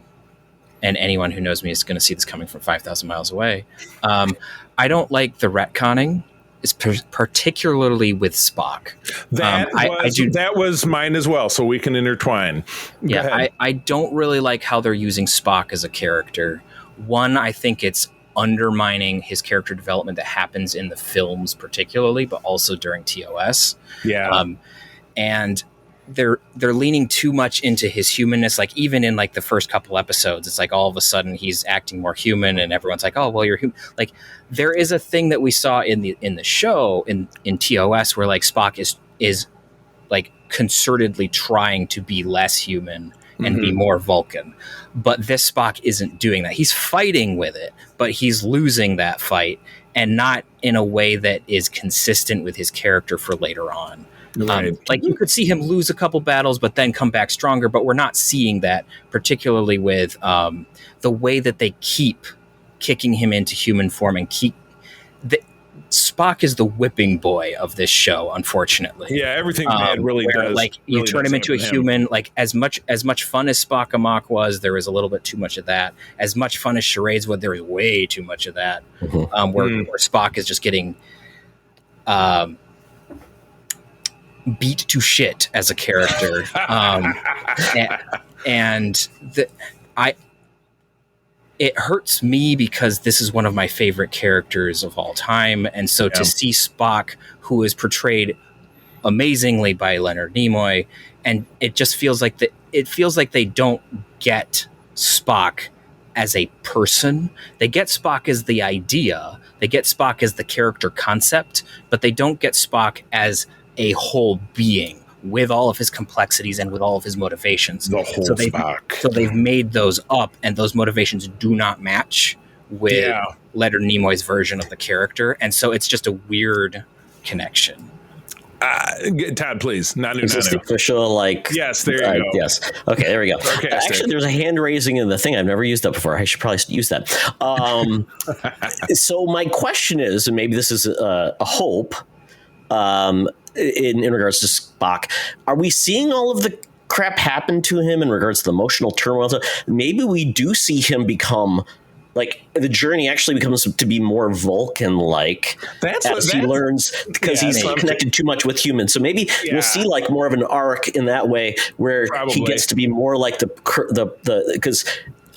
C: anyone who knows me is going to see this coming from 5,000 miles away. I don't like the retconning. Is particularly with Spock.
B: That was mine as well, so we can intertwine.
C: I don't really like how they're using Spock as a character. One, I think it's undermining his character development that happens in the films particularly, but also during TOS. And they're leaning too much into his humanness. Like even in like the first couple episodes, it's like all of a sudden he's acting more human, and everyone's like, "Oh, well, you're human." Like there is a thing that we saw in the show in TOS where like Spock is like concertedly trying to be less human and be more Vulcan. But this Spock isn't doing that. He's fighting with it, but he's losing that fight, and not in a way that is consistent with his character for later on.
B: Right.
C: Like you could see him lose a couple battles, but then come back stronger. But we're not seeing that, particularly with the way that they keep kicking him into human form and Spock is the whipping boy of this show, unfortunately.
B: Yeah, everything Dad really
C: where,
B: does.
C: Like you
B: really
C: turn him into a
B: him.
C: human. Like as much fun as Spock Amok was, there was a little bit too much of that. As much fun as charades was, there was way too much of that. Where Spock is just getting beat to shit as a character, it hurts me because this is one of my favorite characters of all time. And so to see Spock, who is portrayed amazingly by Leonard Nimoy, and it just feels like they don't get Spock as a person. They get Spock as the idea. They get Spock as the character concept, but they don't get Spock as a whole being with all of his complexities and with all of his motivations.
B: The whole Spock.
C: So they've made those up, and those motivations do not match with Leonard Nimoy's version of the character. And so it's just a weird connection.
B: Todd, please. Not
D: Is this the official, like...
B: Yes, there you go.
D: Yes. Okay, there we go.
B: Okay,
D: actually, there's a hand raising in the thing. I've never used that before. I should probably use that. So my question is, and maybe this is a hope, in regards to Spock, are we seeing all of the crap happen to him in regards to the emotional turmoil? Maybe we do see him become, like, the journey actually becomes to be more Vulcan-like as he learns, because he's connected too much with humans. So maybe we'll see like more of an arc in that way, where he gets to be more like the because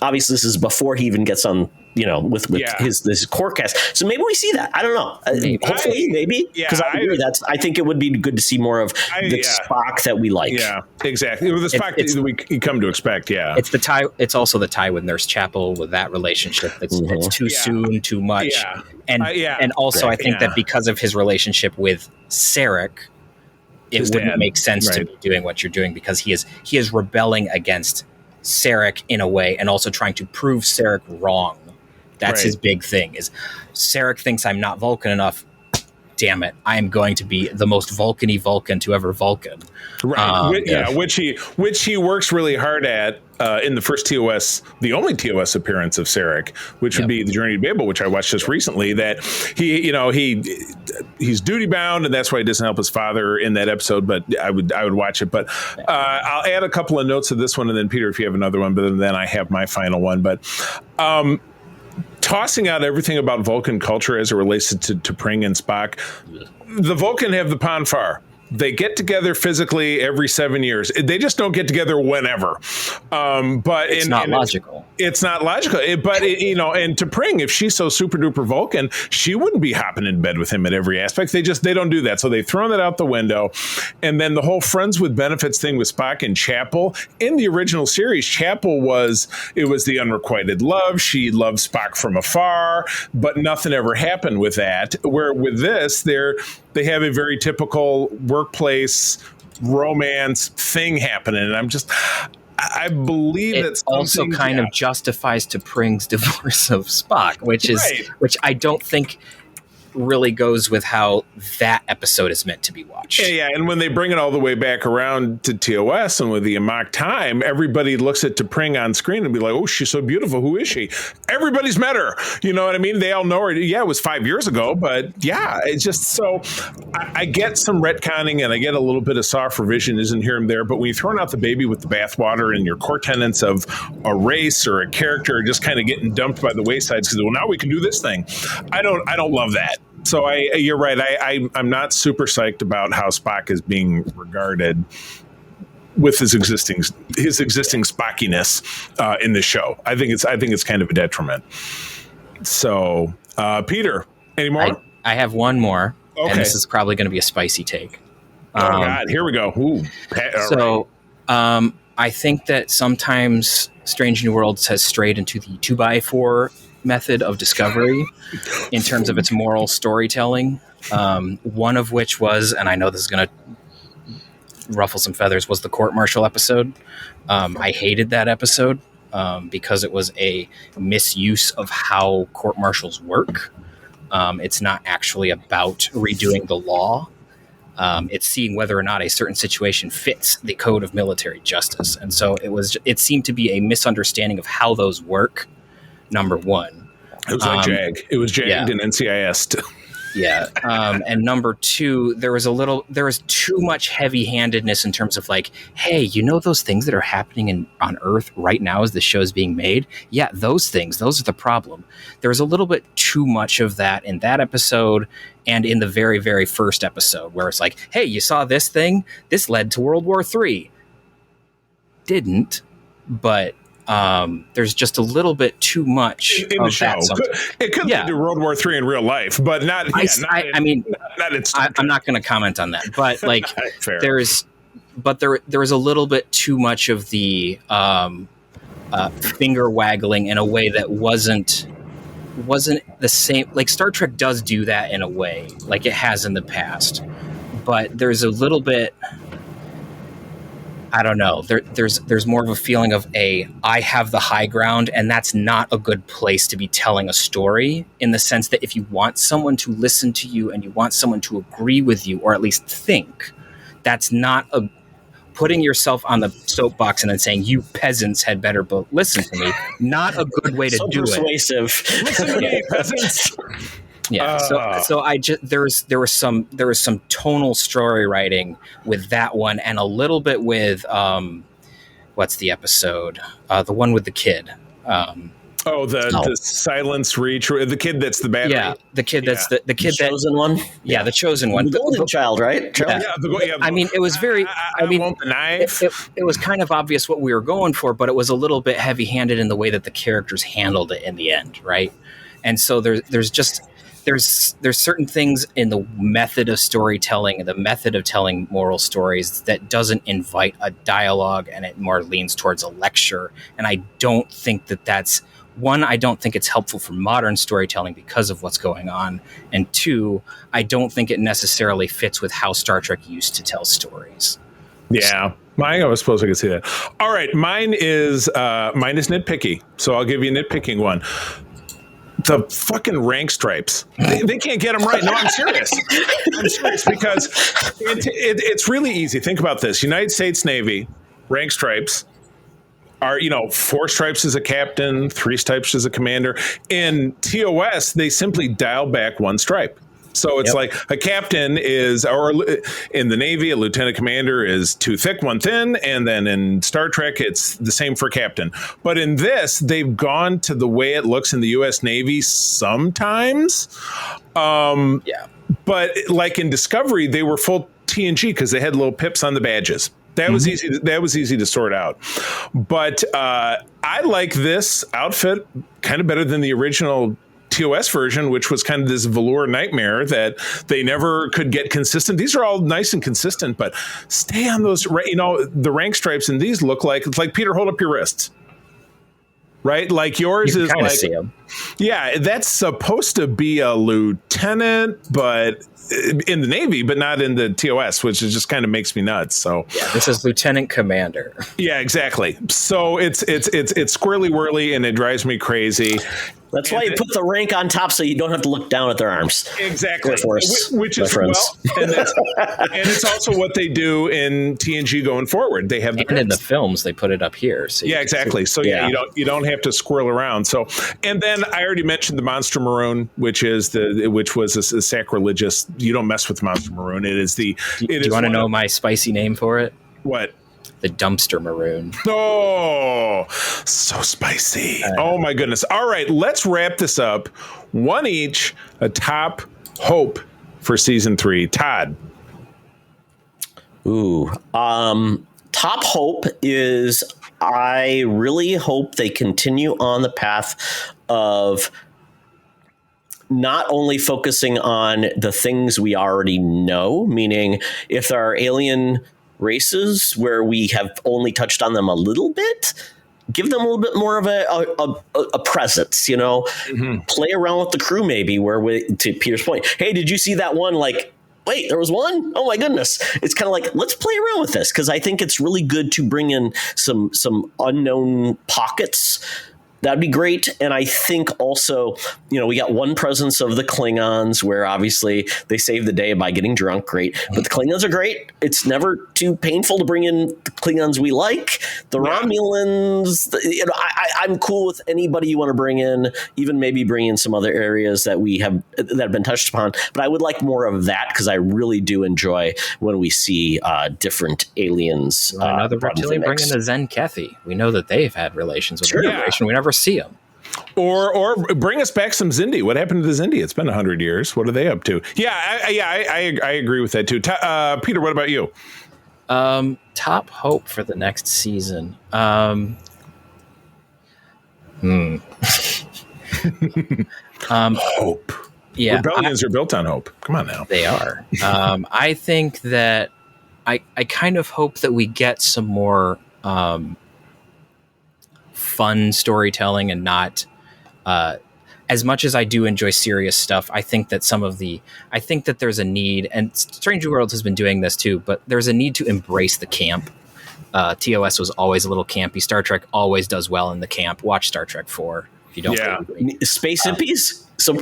D: obviously this is before he even gets on, with his core cast. So maybe we see that. I don't know. Hopefully, maybe. Because I agree. I think it would be good to see more of the Spock that we like.
B: Yeah, exactly. With the Spock that we come to expect. Yeah,
C: it's the tie. It's also the tie with Nurse Chapel, with that relationship. It's too soon, too much.
B: Yeah.
C: And also I think that because of his relationship with Sarek, it wouldn't make sense to be doing what you're doing, because he is rebelling against Sarek in a way, and also trying to prove Sarek wrong. That's his big thing, is Sarek thinks I'm not Vulcan enough. Damn it, I am going to be the most Vulcan-y Vulcan to ever Vulcan.
B: Right. Which he works really hard at in the first TOS, the only TOS appearance of Sarek, which would be The Journey to Babel, which I watched just recently, that he's duty bound, and that's why he doesn't help his father in that episode, but I would watch it. But I'll add a couple of notes to this one, and then Peter, if you have another one, but then I have my final one. But tossing out everything about Vulcan culture as it relates to T'Pring and Spock, the Vulcan have the Ponfar. They get together physically every 7 years. They just don't get together whenever. But
C: it's not logical.
B: It's not logical. And T'Pring, if she's so super duper Vulcan, she wouldn't be hopping in bed with him at every aspect. They don't do that. So they've thrown that out the window. And then the whole friends with benefits thing with Spock and Chapel. In the original series, Chapel was the unrequited love. She loved Spock from afar, but nothing ever happened with that. Where with this, they have a very typical workplace romance thing happening. And I believe
C: it also kind of justifies T'Pring's divorce of Spock, which I don't think really goes with how that episode is meant to be watched.
B: Yeah, and when they bring it all the way back around to TOS and with the Amok time, everybody looks at T'Pring on screen and be like, oh, she's so beautiful. Who is she? Everybody's met her. You know what I mean? They all know her. Yeah, it was 5 years ago, but yeah, it's just so I get some retconning and I get a little bit of soft revision isn't here and there, but when you throw out the baby with the bathwater and your core tenets of a race or a character are just kind of getting dumped by the wayside because, well, now we can do this thing. I don't love that. So you're right. I'm not super psyched about how Spock is being regarded with his existing Spockiness in the show. I think it's kind of a detriment. So, Peter, any more?
C: I have one more, and this is probably going to be a spicy take.
B: Oh God, here we go. Ooh.
C: I think that sometimes Strange New Worlds has strayed into the 2x4 method of discovery in terms of its moral storytelling. One of which was, and I know this is going to ruffle some feathers was the court-martial episode. I hated that episode because it was a misuse of how court-martials work. It's not actually about redoing the law. It's seeing whether or not a certain situation fits the code of military justice. And so it seemed to be a misunderstanding of how those work, number one.
B: It was like JAG. It was JAG'd in NCIS.
C: Yeah. And number two, there was too much heavy-handedness in terms of like, hey, you know those things that are happening on Earth right now as the show is being made? Yeah, those are the problem. There was a little bit too much of that in that episode and in the very, very first episode where it's like, hey, you saw this thing? This led to World War III. Didn't, but there's just a little bit too much
B: in the show. It could lead to World War III in real life, but not.
C: I'm not going to comment on that, but like there is a little bit too much of the finger waggling in a way that wasn't the same. Like Star Trek does do that in a way, like it has in the past, but there's a little bit. I don't know. There's more of a feeling of I have the high ground, and that's not a good place to be telling a story, in the sense that if you want someone to listen to you and you want someone to agree with you or at least think, that's not putting yourself on the soapbox and then saying you peasants had better listen to me. Not a good way to do
D: persuasive.
C: it. Listen to me, peasants. Yeah, so there was some tonal story writing with that one, and a little bit with what's the episode? The one with the kid.
B: The Silence Reach, the kid that's the bad.
C: Yeah, the kid that's the kid
D: the chosen one.
C: Yeah, the chosen one,
D: the golden child, right?
C: Yeah. I mean, it was very. I mean,
B: want the knife.
C: It was kind of obvious what we were going for, but it was a little bit heavy-handed in the way that the characters handled it in the end, right? And so there's certain things in the method of storytelling, the method of telling moral stories, that doesn't invite a dialogue, and it more leans towards a lecture. And I don't think that's one. I don't think it's helpful for modern storytelling because of what's going on. And two, I don't think it necessarily fits with how Star Trek used to tell stories.
B: Yeah. I suppose I could see that. All right. Mine is nitpicky. So I'll give you a nitpicking one. The fucking rank stripes. They can't get them right. No, I'm serious. Because it's really easy. Think about this. United States Navy rank stripes are, 4 stripes as a captain, 3 stripes as a commander. In TOS, they simply dial back 1 stripe. So it's like a captain is, or in the Navy, a lieutenant commander is 2 thick, 1 thin. And then in Star Trek, it's the same for captain. But in this, they've gone to the way it looks in the U.S. Navy sometimes. But like in Discovery, they were full TNG because they had little pips on the badges. That was easy. That was easy to sort out. But I like this outfit kind of better than the original TOS version, which was kind of this velour nightmare that they never could get consistent. These are all nice and consistent, but stay on those. The rank stripes in these look like, it's like, Peter, hold up your wrists. Right? Like yours is like,
C: see 'em.
B: Yeah, that's supposed to be a lieutenant, but in the Navy, but not in the TOS, which just kind of makes me nuts. So
C: yeah, this is Lieutenant Commander.
B: Yeah, exactly. So it's squirrely whirly, and it drives me crazy.
D: That's why you put the rank on top so you don't have to look down at their arms.
B: Exactly. Which is
D: friends.
B: And it's also what they do in TNG going forward. They have
C: in the films they put it up here. So
B: yeah, exactly. So you don't have to squirrel around. So, and then I already mentioned the Monster Maroon, which was a sacrilegious. You don't mess with Monster Maroon. It is the.
C: Do you want to know my spicy name for it?
B: What?
C: The Dumpster Maroon.
B: Oh, so spicy. Oh, my goodness. All right, let's wrap this up. One each, a top hope for season 3. Todd.
D: Ooh. Top hope is I really hope they continue on the path of not only focusing on the things we already know, meaning if there are alien races where we have only touched on them a little bit, give them a little bit more of a presence, play around with the crew maybe, where to Peter's point, hey, did you see that one like wait, there was one? Oh my goodness. It's kind of like, let's play around with this, because I think it's really good to bring in some unknown pockets. That'd be great. And I think also, we got one presence of the Klingons where obviously they save the day by getting drunk. Great. But the Klingons are great. It's never too painful to bring in the Klingons we like. The Romulans, I'm cool with anybody you want to bring in, even maybe bring in some other areas that have been touched upon. But I would like more of that, because I really do enjoy when we see different aliens.
C: Another reptilian, bring in the Zen Kethi. We know that they've had relations with the Federation. We never see them.
B: Or bring us back some Zindi. What happened to the Zindi? It's been 100 years. What are they up to? I agree with that too. Peter, what about you?
C: Top hope for the next season.
B: Hope.
C: Yeah,
B: rebellions are built on hope. Come on now.
C: They are. I think that I kind of hope that we get some more fun storytelling, and not as much as I do enjoy serious stuff. I think that I think that there's a need, and Strange New Worlds has been doing this too, but there's a need to embrace the camp. TOS was always a little campy. Star Trek always does well in the camp. Watch Star Trek 4 if you don't believe me.
D: Space hippies? So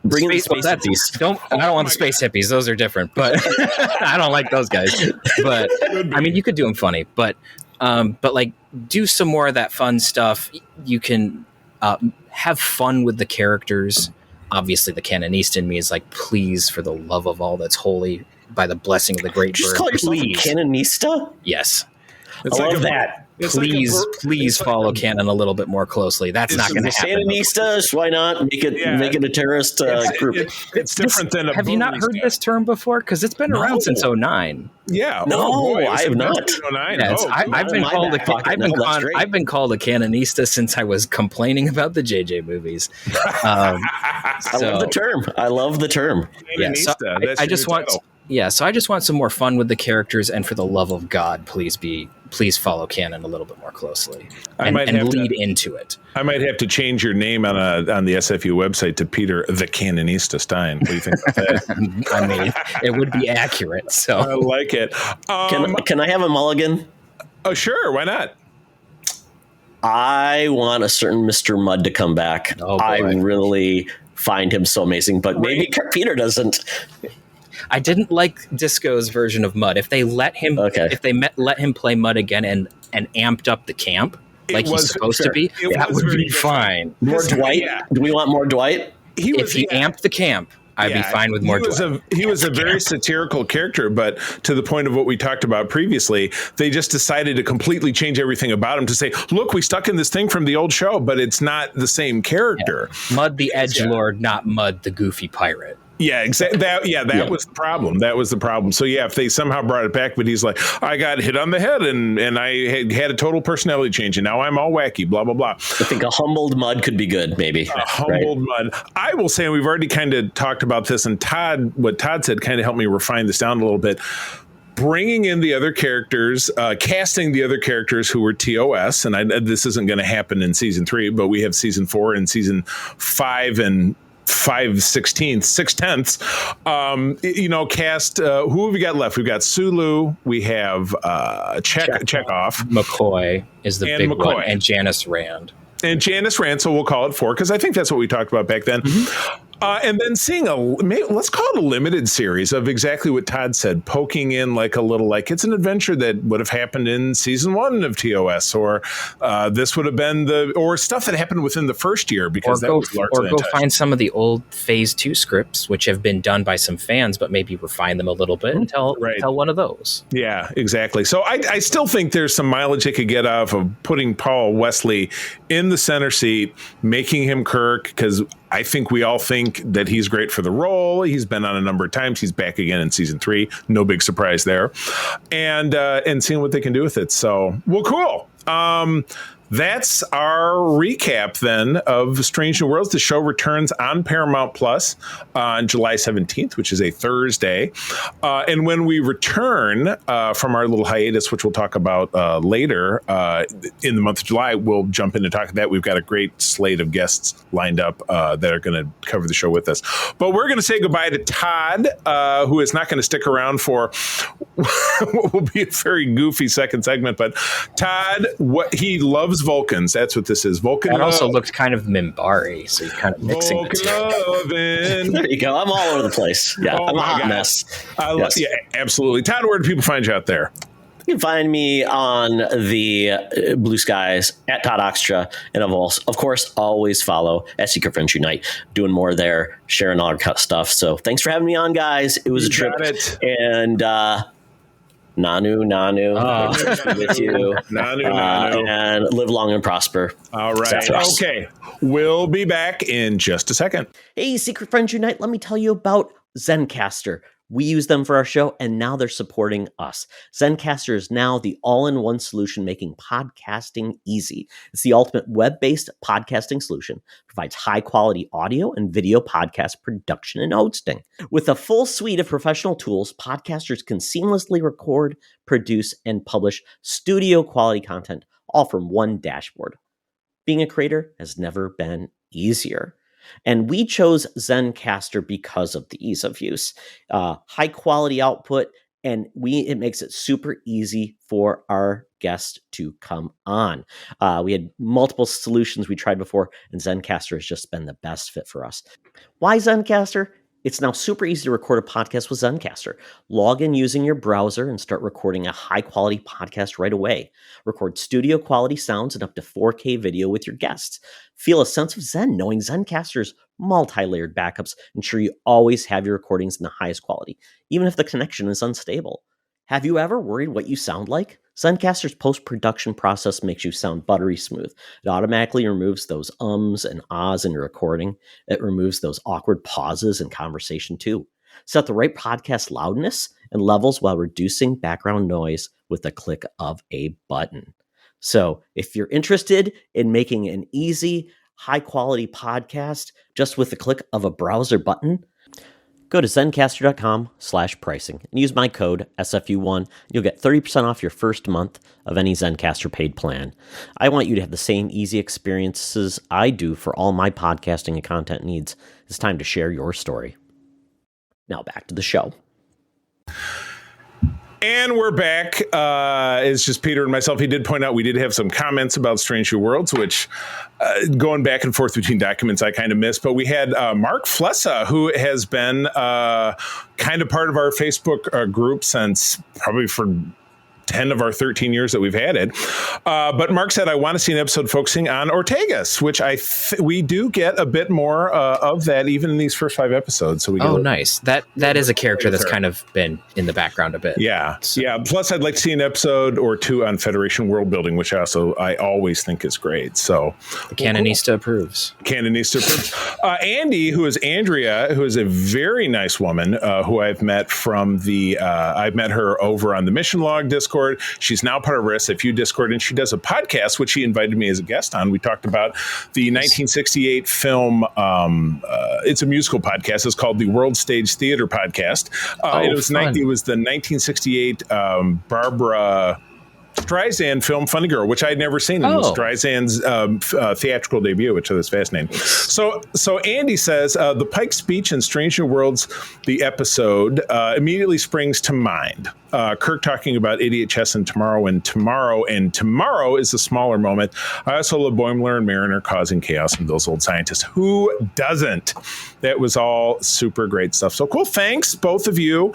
D: bring in the space hippies.
C: I don't want the space hippies. Those are different, but I don't like those guys. But I mean, you could do them funny, but like, do some more of that fun stuff. You can have fun with the characters. Obviously, the Canonista in me is like, please, for the love of all that's holy, by the blessing of the great bird.
D: Just call yourself a Canonista?
C: Yes.
D: I love that.
C: Please follow canon a little bit more closely. That's not going to happen.
D: Canonistas, why not make it a terrorist group?
B: It's different than a.
C: Have you not heard this term before? Because it's been around since 2009.
B: Yeah.
D: I have not.
C: Yes, I've been called a Canonista since I was complaining about the JJ movies.
D: I love the term.
C: Yeah, so I just want. Yeah, so I just want some more fun with the characters, and for the love of God, please follow canon a little bit more closely and lead into it.
B: I might have to change your name on the SFU website to Peter the Canonista Stein. What do you think about that?
C: I mean, it would be accurate. So
B: I like it.
D: Can I have a mulligan?
B: Oh, sure. Why not?
D: I want a certain Mr. Mudd to come back.
C: Oh, boy.
D: I really find him so amazing, but maybe Peter doesn't.
C: I didn't like Disco's version of Mudd. If they let him, let him play Mudd again and amped up the camp like he's supposed to be, that would be fine.
D: More Dwight? Yeah. Do we want more Dwight?
C: If he amped the camp, I'd be fine with more Dwight.
B: He was a very satirical character, but to the point of what we talked about previously, they just decided to completely change everything about him to say, look, we stuck in this thing from the old show, but it's not the same character.
C: Yeah. Mudd the edgelord, not Mudd the goofy pirate.
B: Yeah, exactly. That was the problem. That was the problem. So yeah, if they somehow brought it back, but he's like, I got hit on the head and I had a total personality change, and now I'm all wacky, blah blah blah.
D: I think a humbled Mudd could be good, maybe.
B: Humbled Mudd. I will say, and we've already kind of talked about this, and what Todd said kind of helped me refine this down a little bit. Bringing in the other characters, casting the other characters who were TOS, and this isn't going to happen in season 3, but we have season 4 and season 5 and 5/16, 6/10. Cast. Who have we got left? We've got Sulu. We have Chekhov.
C: McCoy is the big one, and Janice Rand.
B: So we'll call it 4 because I think that's what we talked about back then. Mm-hmm. And then seeing let's call it a limited series of exactly what Todd said, poking in like a little, like it's an adventure that would have happened in season 1 of TOS, or this would have been or stuff that happened within the first year, because go
C: find some of the old phase 2 scripts, which have been done by some fans, but maybe refine them a little bit and tell one of those.
B: Yeah, exactly. So I still think there's some mileage they could get out of putting Paul Wesley in the center seat, making him Kirk, because I think we all think that he's great for the role. He's been on a number of times. He's back again in season 3. No big surprise there. And seeing what they can do with it. So, well, cool. that's our recap then of Strange New Worlds. The show returns on Paramount Plus on July 17th, which is a Thursday. And when we return from our little hiatus, which we'll talk about later in the month of July, we'll jump in and talk about that. We've got a great slate of guests lined up that are going to cover the show with us. But we're going to say goodbye to Todd, who is not going to stick around for what will be a very goofy second segment. But Todd, what he loves Vulcans. That's what this is. Vulcan.
C: That also looked kind of Minbari, so you're kind of mixing the two.
D: There you go. I'm all over the place. Yeah, I'm a hot mess.
B: Yeah, absolutely. Todd, where do people find you out there?
D: You can find me on the Blue Skies at Todd Oxtra, and of course, always follow at Secret Friends Unite. Doing more there, sharing all our stuff. So thanks for having me on, guys. It was a trip, and Nanu, with you.
B: Nanu.
D: And live long and prosper.
B: All right. Okay. We'll be back in just a second.
E: Hey, Secret Friends Unite, let me tell you about Zencastr. We use them for our show, and now they're supporting us. Zencastr is now the all-in-one solution making podcasting easy. It's the ultimate web-based podcasting solution. Provides high-quality audio and video podcast production and hosting. With a full suite of professional tools, podcasters can seamlessly record, produce, and publish studio-quality content, all from one dashboard. Being a creator has never been easier. And we chose Zencastr because of the ease of use, high quality output, and it makes it super easy for our guests to come on. We had multiple solutions we tried before, and Zencastr has just been the best fit for us. Why Zencastr? It's now super easy to record a podcast with Zencastr. Log in using your browser and start recording a high-quality podcast right away. Record studio-quality sounds and up to 4K video with your guests. Feel a sense of zen knowing Zencastr's multi-layered backups ensure you always have your recordings in the highest quality, even if the connection is unstable. Have you ever worried what you sound like? Zencastr's post-production process makes you sound buttery smooth. It automatically removes those ums and ahs in your recording. It removes those awkward pauses in conversation too. Set the right podcast loudness and levels while reducing background noise with a click of a button. So if you're interested in making an easy, high-quality podcast just with the click of a browser button, go to zencastr.com/pricing and use my code SFU1. You'll get 30% off your first month of any Zencastr paid plan. I want you to have the same easy experiences I do for all my podcasting and content needs. It's time to share your story. Now back to the show.
B: And we're back. It's just Peter and myself. He did point out we did have some comments about Strange New Worlds, which going back and forth between documents I kind of missed. But we had Mark Flessa, who has been kind of part of our Facebook group since probably for 10 of our 13 years that we've had it. But Mark said, I want to see an episode focusing on Ortegas, which we do get a bit more of that even in these first 5 episodes. So we get
C: nice. That is a character that's kind of been in the background a bit.
B: Yeah. So. Yeah. Plus, I'd like to see an episode or 2 on Federation world building, which I always think is great. So
C: the Canonista approves.
B: Canonista approves. Andy, who is Andrea, who is a very nice woman who I've met from I've met her over on the Mission Log Discord. She's now part of our SFU Discord, and she does a podcast, which she invited me as a guest on. We talked about the 1968 film. It's a musical podcast. It's called the World Stage Theater Podcast. It was the 1968 Barbara Streisand film Funny Girl, which I'd never seen. It was Streisand's theatrical debut, which is fascinating. So Andy says, the Pike speech in Strange New Worlds, the episode, immediately springs to mind. Kirk talking about idiot chess and tomorrow is the smaller moment. I also love Boimler and Mariner causing chaos and those old scientists. Who doesn't? That was all super great stuff. So cool. Thanks, both of you,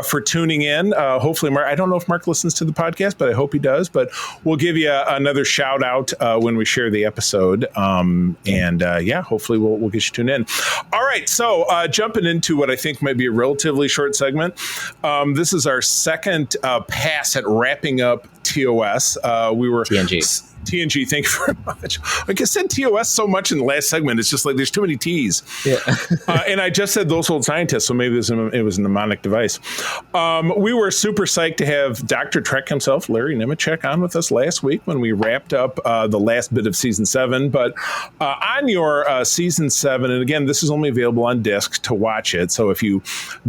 B: for tuning in. Hopefully, Mark, I don't know if Mark listens to the podcast, but I hope he does. But we'll give you another shout out when we share the episode. Hopefully we'll get you tuned in. All right. So jumping into what I think might be a relatively short segment. This is our second pass at wrapping up TOS. We were TNG, thank you very much. Like I said, TOS so much in the last segment, it's just like there's too many T's. Yeah. And I just said those old scientists, so maybe it was a mnemonic device. We were super psyched to have Dr. Trek himself, Larry Nemechek on with us last week when we wrapped up the last bit of season 7. But on your season 7, and again, this is only available on disc to watch it. So if you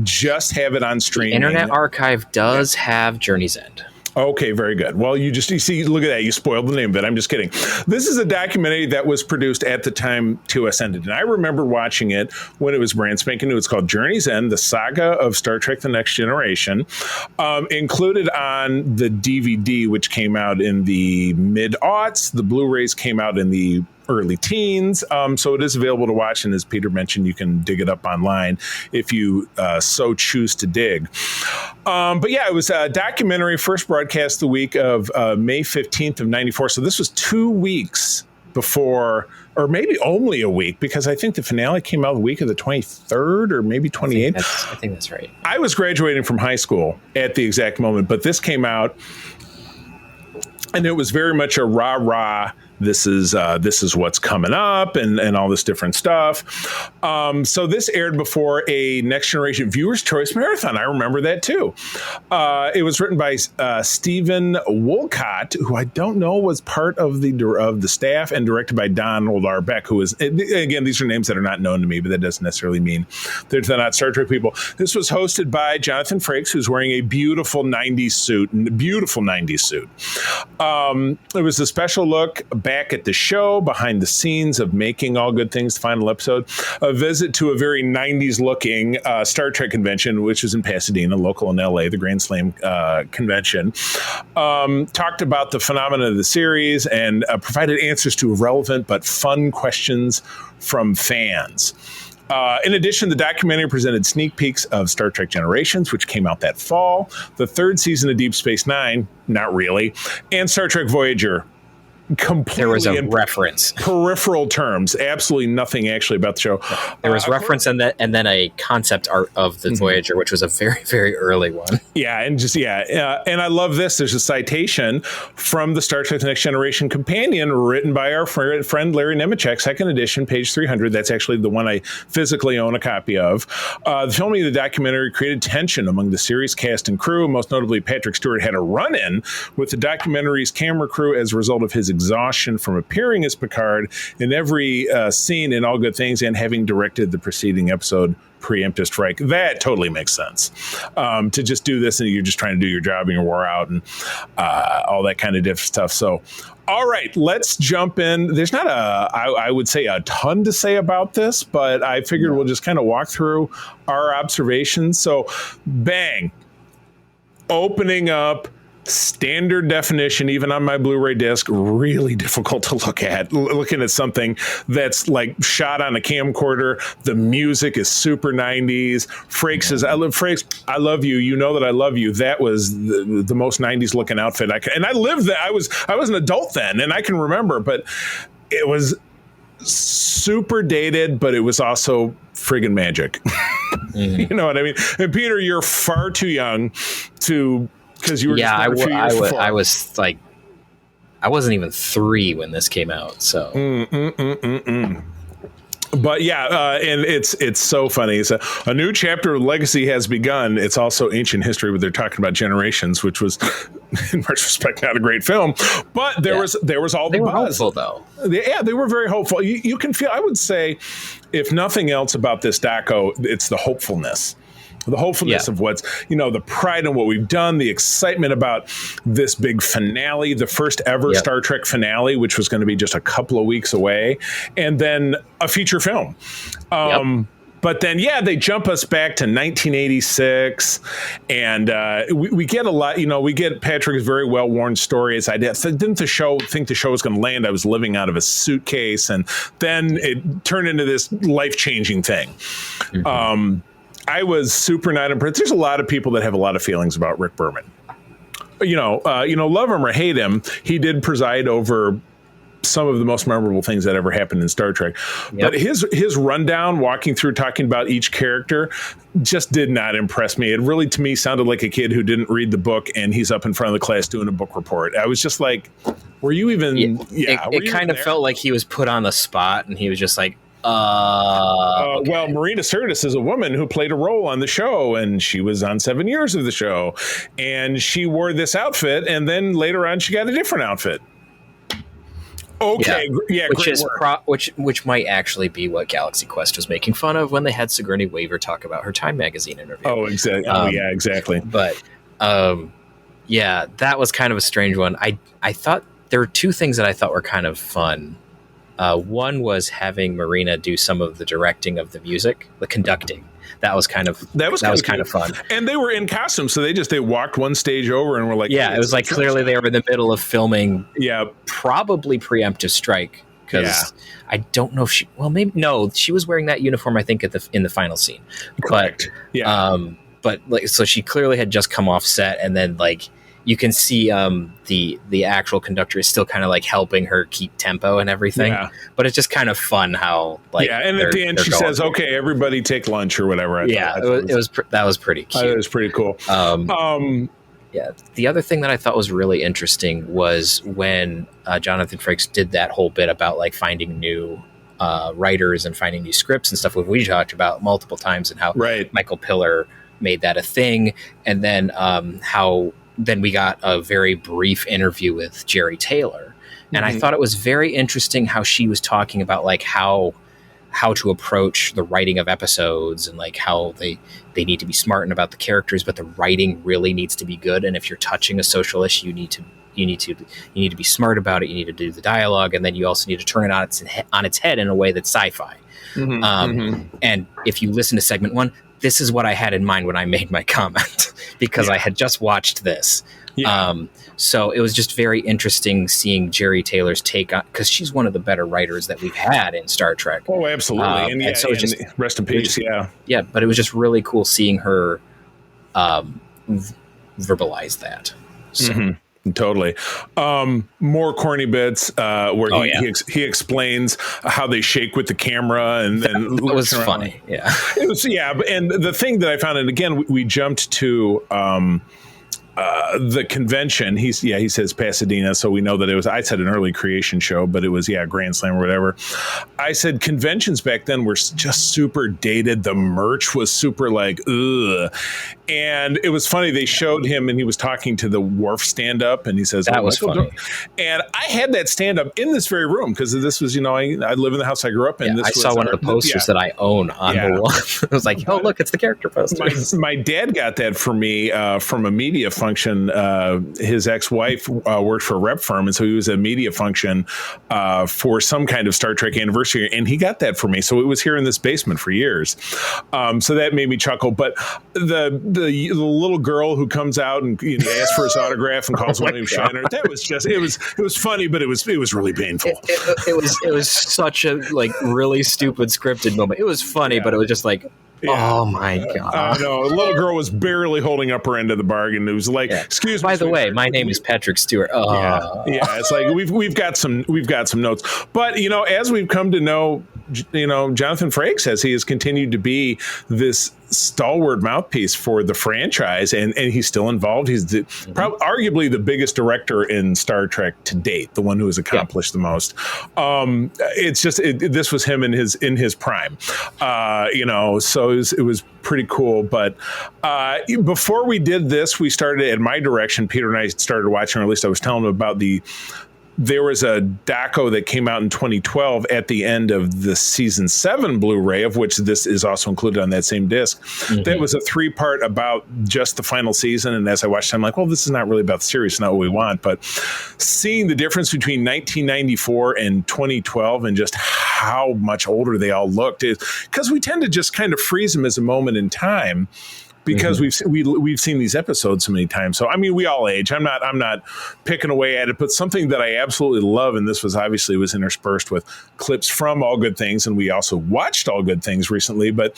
B: just have it on streaming,
C: Internet Archive does have Journey's End.
B: Okay, very good. Well, you see, look at that. You spoiled the name of it. I'm just kidding. This is a documentary that was produced at the time TOS ended. And I remember watching it when it was brand spanking new. It's called Journey's End, the saga of Star Trek The Next Generation. Included on the DVD, which came out in the mid-aughts. The Blu-rays came out in the early teens. So it is available to watch. And as Peter mentioned, you can dig it up online if you so choose to dig. But yeah, it was a documentary first broadcast the week of May 15th of 94. So this was 2 weeks before, or maybe only a week, because I think the finale came out the week of the 23rd or maybe 28th.
C: I think that's right.
B: I was graduating from high school at the exact moment, but this came out and it was very much a rah-rah. This is what's coming up and all this different stuff. So this aired before a Next Generation Viewers Choice Marathon. I remember that too. It was written by Stephen Wolcott, who I don't know was part of the staff, and directed by Donald R. Beck, who is, again, these are names that are not known to me, but that doesn't necessarily mean they're not Star Trek people. This was hosted by Jonathan Frakes, who's wearing a beautiful 90s suit. It was a special look back at the show, behind the scenes of making All Good Things, the final episode, a visit to a very 90s looking Star Trek convention, which was in Pasadena, local in LA, the Grand Slam convention. Talked about the phenomena of the series and provided answers to relevant but fun questions from fans. In addition, the documentary presented sneak peeks of Star Trek Generations, which came out that fall, the third season of Deep Space Nine, not really, and Star Trek Voyager. Completely
C: there was a reference,
B: peripheral terms, absolutely nothing actually about the show.
C: There was reference and then a concept art of the Voyager, which was a very, very early one.
B: Yeah, and and I love this. There's a citation from the Star Trek: The Next Generation Companion, written by our friend Larry Nemechek, second edition, page 300. That's actually the one I physically own a copy of. The filming of the documentary created tension among the series cast and crew. Most notably, Patrick Stewart had a run-in with the documentary's camera crew as a result of his exhaustion from appearing as Picard in every scene in All Good Things and having directed the preceding episode, Preemptive Strike. That totally makes sense. To just do this and you're just trying to do your job and you're wore out and all that kind of different stuff. So, all right, let's jump in. There's not I would say a ton to say about this, but I figured we'll just kind of walk through our observations. So, bang, opening up, standard definition, even on my Blu-ray disc, really difficult to look at. Looking at something that's like shot on a camcorder. The music is super 90s. Frakes says, Frakes, I love you. You know that I love you. That was the most 90s looking outfit and I lived that. I was an adult then, and I can remember, but it was super dated, but it was also friggin' magic. You know what I mean? And Peter, you're far too young to, because you were
C: I was like, I wasn't even 3 when this came out. So,
B: But yeah, and it's so funny. It's a new chapter of legacy has begun. It's also ancient history, but they're talking about Generations, which was, in retrospect, not a great film. But there was all the buzz.
C: They were hopeful, though.
B: Yeah, they were very hopeful. You can feel. I would say, if nothing else about this doco, it's the hopefulness. The hopefulness of what's, the pride in what we've done, the excitement about this big finale, the first ever Star Trek finale, which was going to be just a couple of weeks away, and then a feature film. But then, they jump us back to 1986, and we get a lot. We get Patrick's very well-worn story. As I didn't think the show was going to land. I was living out of a suitcase, and then it turned into this life-changing thing. I was super not impressed. There's a lot of people that have a lot of feelings about Rick Berman. Love him or hate him, he did preside over some of the most memorable things that ever happened in Star Trek. But his rundown, walking through, talking about each character, just did not impress me. It really, to me, sounded like a kid who didn't read the book and he's up in front of the class doing a book report. I was just like, were you even...
C: It kind of felt like he was put on the spot and he was just like, Okay.
B: Well, Marina Sirtis is a woman who played a role on the show, and she was on 7 years of the show, and she wore this outfit, and then later on she got a different outfit. Okay, yeah,
C: which
B: great
C: is
B: work.
C: which might actually be what Galaxy Quest was making fun of when they had Sigourney Weaver talk about her Time magazine interview.
B: Oh, exactly. Yeah, exactly.
C: But yeah, that was kind of a strange one. I thought there were two things that I thought were kind of fun. One was having Marina do some of the directing of the music, the conducting. That was kind of fun.
B: And they were in costume, so they walked one stage over and were like,
C: yeah,
B: hey,
C: it was like clearly they were in the middle of filming.
B: Yeah,
C: probably preemptive strike, because I don't know if she. Well, maybe no, she was wearing that uniform, I think, in the final scene.
B: Correct.
C: But like, so she clearly had just come off set, and then like you can see the actual conductor is still kind of like helping her keep tempo and everything. Yeah. But it's just kind of fun how like
B: and at the end she says, "Okay, everybody take lunch" or whatever.
C: That was pretty cute.
B: It was pretty cool.
C: Yeah. The other thing that I thought was really interesting was when Jonathan Frakes did that whole bit about like finding new writers and finding new scripts and stuff, which we talked about multiple times, and how Michael Piller made that a thing, and then how then we got a very brief interview with Jerry Taylor, and I thought it was very interesting how she was talking about like how to approach the writing of episodes, and like how they need to be smart about the characters, but the writing really needs to be good. And if you're touching a social issue, you need to be smart about it. You need to do the dialogue, and then you also need to turn it on its head in a way that's sci-fi. And if you listen to segment 1, this is what I had in mind when I made my comment, because I had just watched this. So it was just very interesting seeing Jerry Taylor's take on, because she's one of the better writers that we've had in Star Trek.
B: Oh, absolutely. And so just rest in peace.
C: Yeah. But it was just really cool seeing her verbalize that. So.
B: Totally. More corny bits where he explains how they shake with the camera, and then
C: that was funny. Yeah,
B: it was. Yeah, and the thing that I found, and again, we jumped to the convention. He says Pasadena, so we know that it was. I said an early creation show, but it was Grand Slam or whatever. I said conventions back then were just super dated. The merch was super like ugh. And it was funny. They showed him, and he was talking to the Worf stand-up, and he says,
C: "That was funny."
B: And I had that stand-up in this very room, because this was, I live in the house I grew up in.
C: I saw one of the posters that I own on the wall. I was like, "Oh, look, it's the character poster."
B: My dad got that for me from a media function. His ex-wife worked for a rep firm, and so he was at a media function for some kind of Star Trek anniversary, and he got that for me. So it was here in this basement for years. So that made me chuckle. But the little girl who comes out and asks for his autograph and calls William Shatner, that was just it was funny, but it was really painful.
C: It was such a like really stupid scripted moment. It was funny, but it was just like, oh my god!
B: No, the little girl was barely holding up her end of the bargain. It was like, excuse me.
C: By the way, my name is Patrick Stewart.
B: It's like we've got some notes, but as we've come to know, Jonathan Frakes, as he has continued to be this stalwart mouthpiece for the franchise, and he's still involved. He's arguably the biggest director in Star Trek to date, the one who has accomplished the most. It's just this was him in his prime, so it was pretty cool. But before we did this, we started at my direction. Peter and I started watching, or at least I was telling him about there was a doco that came out in 2012 at the end of the season 7 Blu-ray, of which this is also included on that same disc. That was a 3-part about just the final season. And as I watched it, I'm like, well, this is not really about the series. It's not what we want. But seeing the difference between 1994 and 2012 and just how much older they all looked, because we tend to just kind of freeze them as a moment in time, because we've seen these episodes so many times. So I mean, we all age. I'm not picking away at it, but something that I absolutely love, and this was interspersed with clips from All Good Things, and we also watched All Good Things recently. But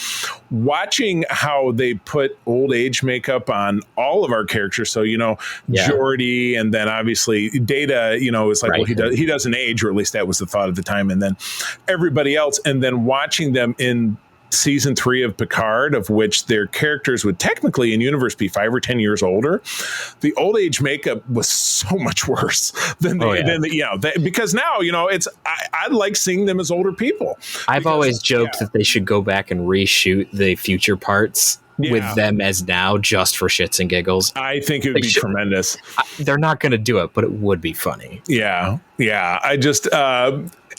B: watching how they put old age makeup on all of our characters, so Geordi, and then obviously Data, is like, well, he doesn't age, or at least that was the thought at the time, and then everybody else, and then watching them in season 3 of Picard, of which their characters would technically in universe be 5 or 10 years older. The old age makeup was so much worse than because now, I like seeing them as older people.
C: I've always joked that they should go back and reshoot the future parts with them as now, just for shits and giggles.
B: I think it would be tremendous.
C: They're not going to do it, but it would be funny.
B: Yeah. I just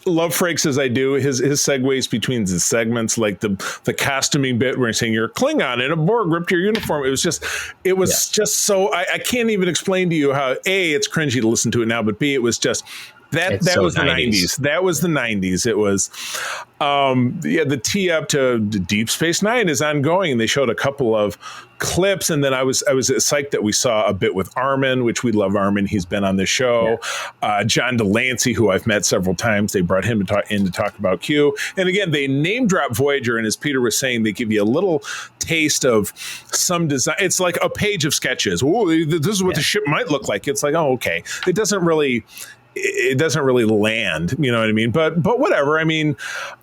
B: love Frakes as I do. His segues between the segments, like the costuming bit where he's saying you're a Klingon and a Borg ripped your uniform. It was just so I can't even explain to you how it's cringy to listen to it now, but B, it was just that was the 90s. That was the 90s. It was the tee up to Deep Space Nine is ongoing. They showed a couple of clips, and then I was psyched that we saw a bit with Armin, which we love Armin. He's been on the show. John Delancey, who I've met several times, they brought him in to talk about Q. And again, they name drop Voyager, and as Peter was saying, they give you a little taste of some design. It's like a page of sketches. Oh, this is what the ship might look like. It's like, oh, okay. It doesn't really land, you know what I mean? But whatever. I mean,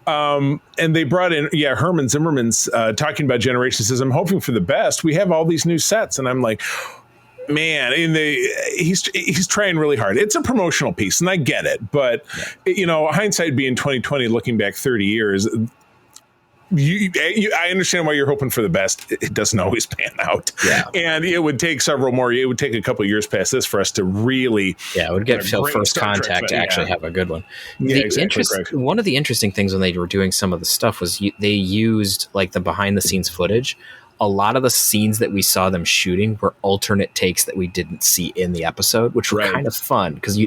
B: and they brought in, Herman Zimmerman's talking about Generations, says, I'm hoping for the best. We have all these new sets, and I'm like, man, he's trying really hard. It's a promotional piece, and I get it, but hindsight being 2020, looking back 30 years, I understand why you're hoping for the best. It doesn't always pan out. Yeah. And it would take several more. It would take a couple of years past this for us to really. Yeah, it would get till First Contact to actually have a good one.
C: Yeah, exactly. One of the interesting things when they were doing some of the stuff was they used like the behind the scenes footage. A lot of the scenes that we saw them shooting were alternate takes that we didn't see in the episode, which were kind of fun because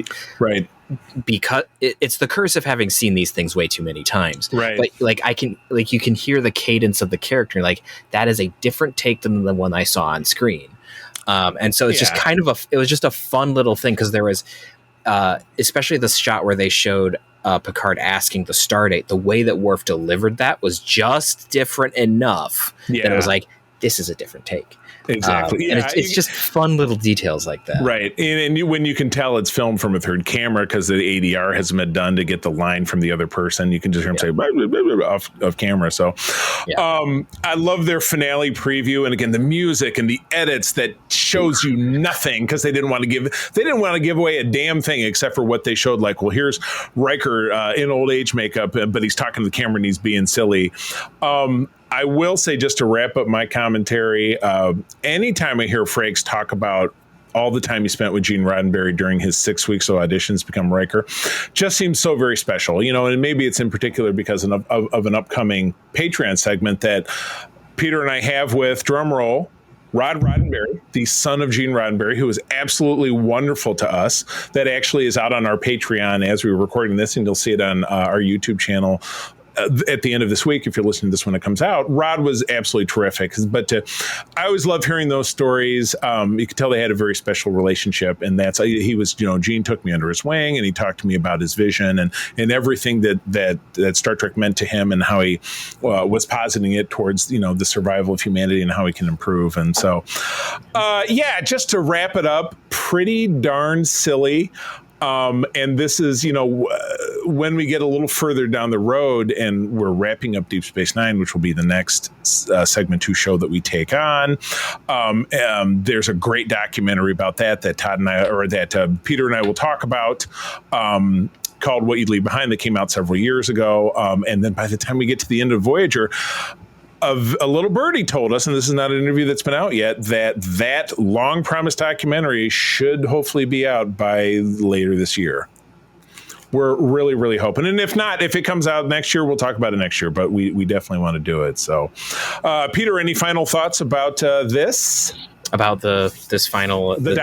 C: because it's the curse of having seen these things way too many times. Right. But you can hear the cadence of the character. Like that is a different take than the one I saw on screen. And so it's just it was just a fun little thing. Cause there was, especially the shot where they showed Picard asking the stardate, the way that Worf delivered that was just different enough that it was like, this is a different take.
B: Exactly.
C: And it's just fun little details like that.
B: Right. And when you can tell it's filmed from a third camera because the ADR hasn't been done to get the line from the other person, you can just hear him say blah, blah, blah, blah, off camera. So I love their finale preview. And again, the music and the edits that shows you nothing because they didn't want to give away a damn thing except for what they showed. Like, well, here's Riker in old age makeup, but he's talking to the camera and he's being silly. I will say, just to wrap up my commentary, anytime I hear Frakes talk about all the time he spent with Gene Roddenberry during his 6 weeks of auditions to become Riker, just seems so very special. And maybe it's in particular because of an upcoming Patreon segment that Peter and I have with, drumroll, Rod Roddenberry, the son of Gene Roddenberry, who is absolutely wonderful to us. That actually is out on our Patreon as we were recording this, and you'll see it on our YouTube channel at the end of this week, if you're listening to this when it comes out. Rod was absolutely terrific, but I always love hearing those stories. You could tell they had a very special relationship, and he was, Gene took me under his wing, and he talked to me about his vision and everything that Star Trek meant to him, and how he was positing it towards the survival of humanity and how he can improve. And so, just to wrap it up, pretty darn silly. And this is, when we get a little further down the road and we're wrapping up Deep Space Nine, which will be the next segment 2 show that we take on. There's a great documentary about that Todd and I, or that Peter and I will talk about, called What You'd Leave Behind, that came out several years ago. And then by the time we get to the end of Voyager, a little birdie told us, and this is not an interview that's been out yet, that long promised documentary should hopefully be out by later this year. We're really, really hoping. And if not, if it comes out next year, we'll talk about it next year, but we definitely want to do it. So, Peter, any final thoughts about this?
C: About the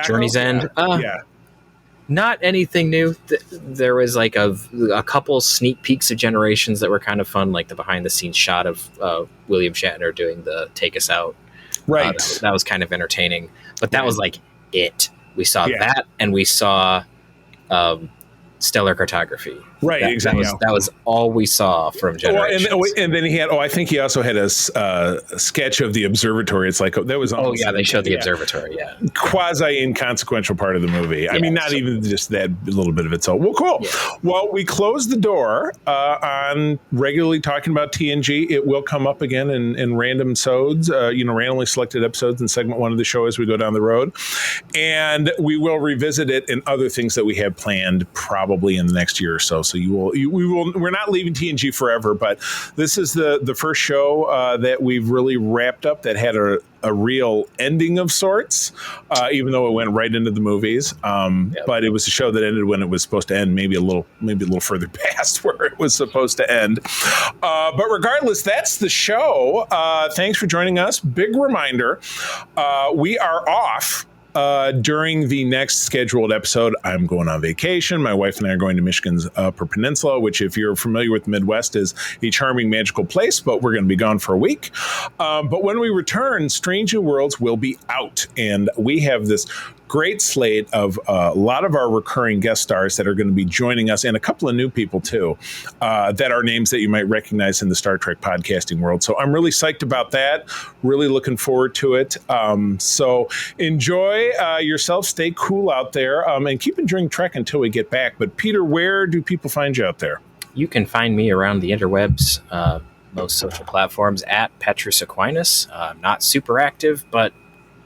C: Journey's End? Not anything new. There was like a couple sneak peeks of Generations that were kind of fun, like the behind the scenes shot of William Shatner doing the Take Us Out. Right. That was kind of entertaining, but that was like it. We saw that, and we saw Stellar Cartography.
B: Right, exactly.
C: That was all we saw from Generations.
B: And then he had. I think he also had a sketch of the observatory. It's like that was.
C: Oh yeah, they showed the observatory. Yeah,
B: quasi inconsequential part of the movie. Yeah, I mean, not even just that little bit of it. So, well, cool. Yeah. Well, we closed the door on regularly talking about TNG. It will come up again in random episodes. Randomly selected episodes in segment 1 of the show as we go down the road, and we will revisit it and other things that we have planned probably in the next year or so. So we're not leaving TNG forever, but this is the first show that we've really wrapped up that had a real ending of sorts, even though it went right into the movies. But it was a show that ended when it was supposed to end, maybe a little further past where it was supposed to end. But regardless, that's the show. Thanks for joining us. Big reminder, we are off during the next scheduled episode. I'm going on vacation. My wife and I are going to Michigan's Upper Peninsula, which, if you're familiar with the Midwest, is a charming, magical place, but we're going to be gone for a week. But when we return, Strange New Worlds will be out, and we have this great slate of a lot of our recurring guest stars that are going to be joining us, and a couple of new people too, that are names that you might recognize in the Star Trek podcasting world. So I'm really psyched about that. Really looking forward to it. So enjoy yourself. Stay cool out there, and keep enjoying Trek until we get back. But Peter, where do people find you out there?
C: You can find me around the interwebs, most social platforms, at Petrus Aquinas. I'm not super active, but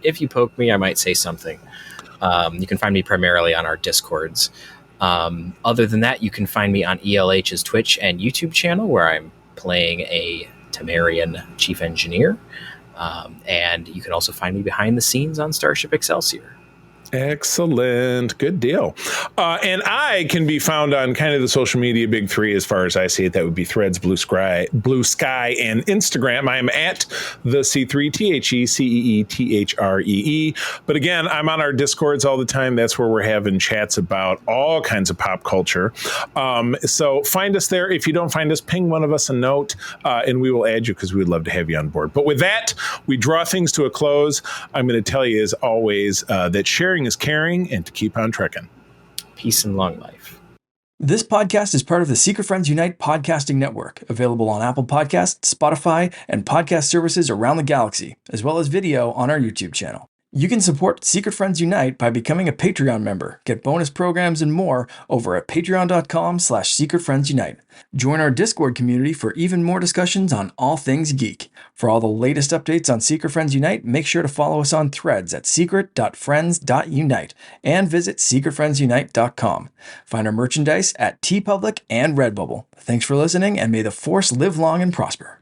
C: if you poke me, I might say something. You can find me primarily on our Discords. Other than that, you can find me on ELH's Twitch and YouTube channel, where I'm playing a Temerian chief engineer. And you can also find me behind the scenes on Starship Excelsior.
B: Excellent. Good deal. And I can be found on kind of the social media big three as far as I see it. That would be Threads, Blue Sky, and Instagram. I am at the C3, TheCeeThree. But again, I'm on our Discords all the time. That's where we're having chats about all kinds of pop culture. So find us there. If you don't find us, ping one of us a note, and we will add you, because we would love to have you on board. But with that, we draw things to a close. I'm going to tell you, as always, that sharing is caring, and to keep on trekking.
C: Peace and long life.
A: This podcast is part of the Secret Friends Unite podcasting network, available on Apple Podcasts, Spotify, and podcast services around the galaxy, as well as video on our YouTube channel. You can support Secret Friends Unite by becoming a Patreon member, get bonus programs and more over at patreon.com/secretfriendsunite. Join our Discord community for even more discussions on all things geek. For all the latest updates on Secret Friends Unite, make sure to follow us on Threads at secret.friends.unite and visit secretfriendsunite.com. Find our merchandise at TeePublic and Redbubble. Thanks for listening, and may the Force live long and prosper.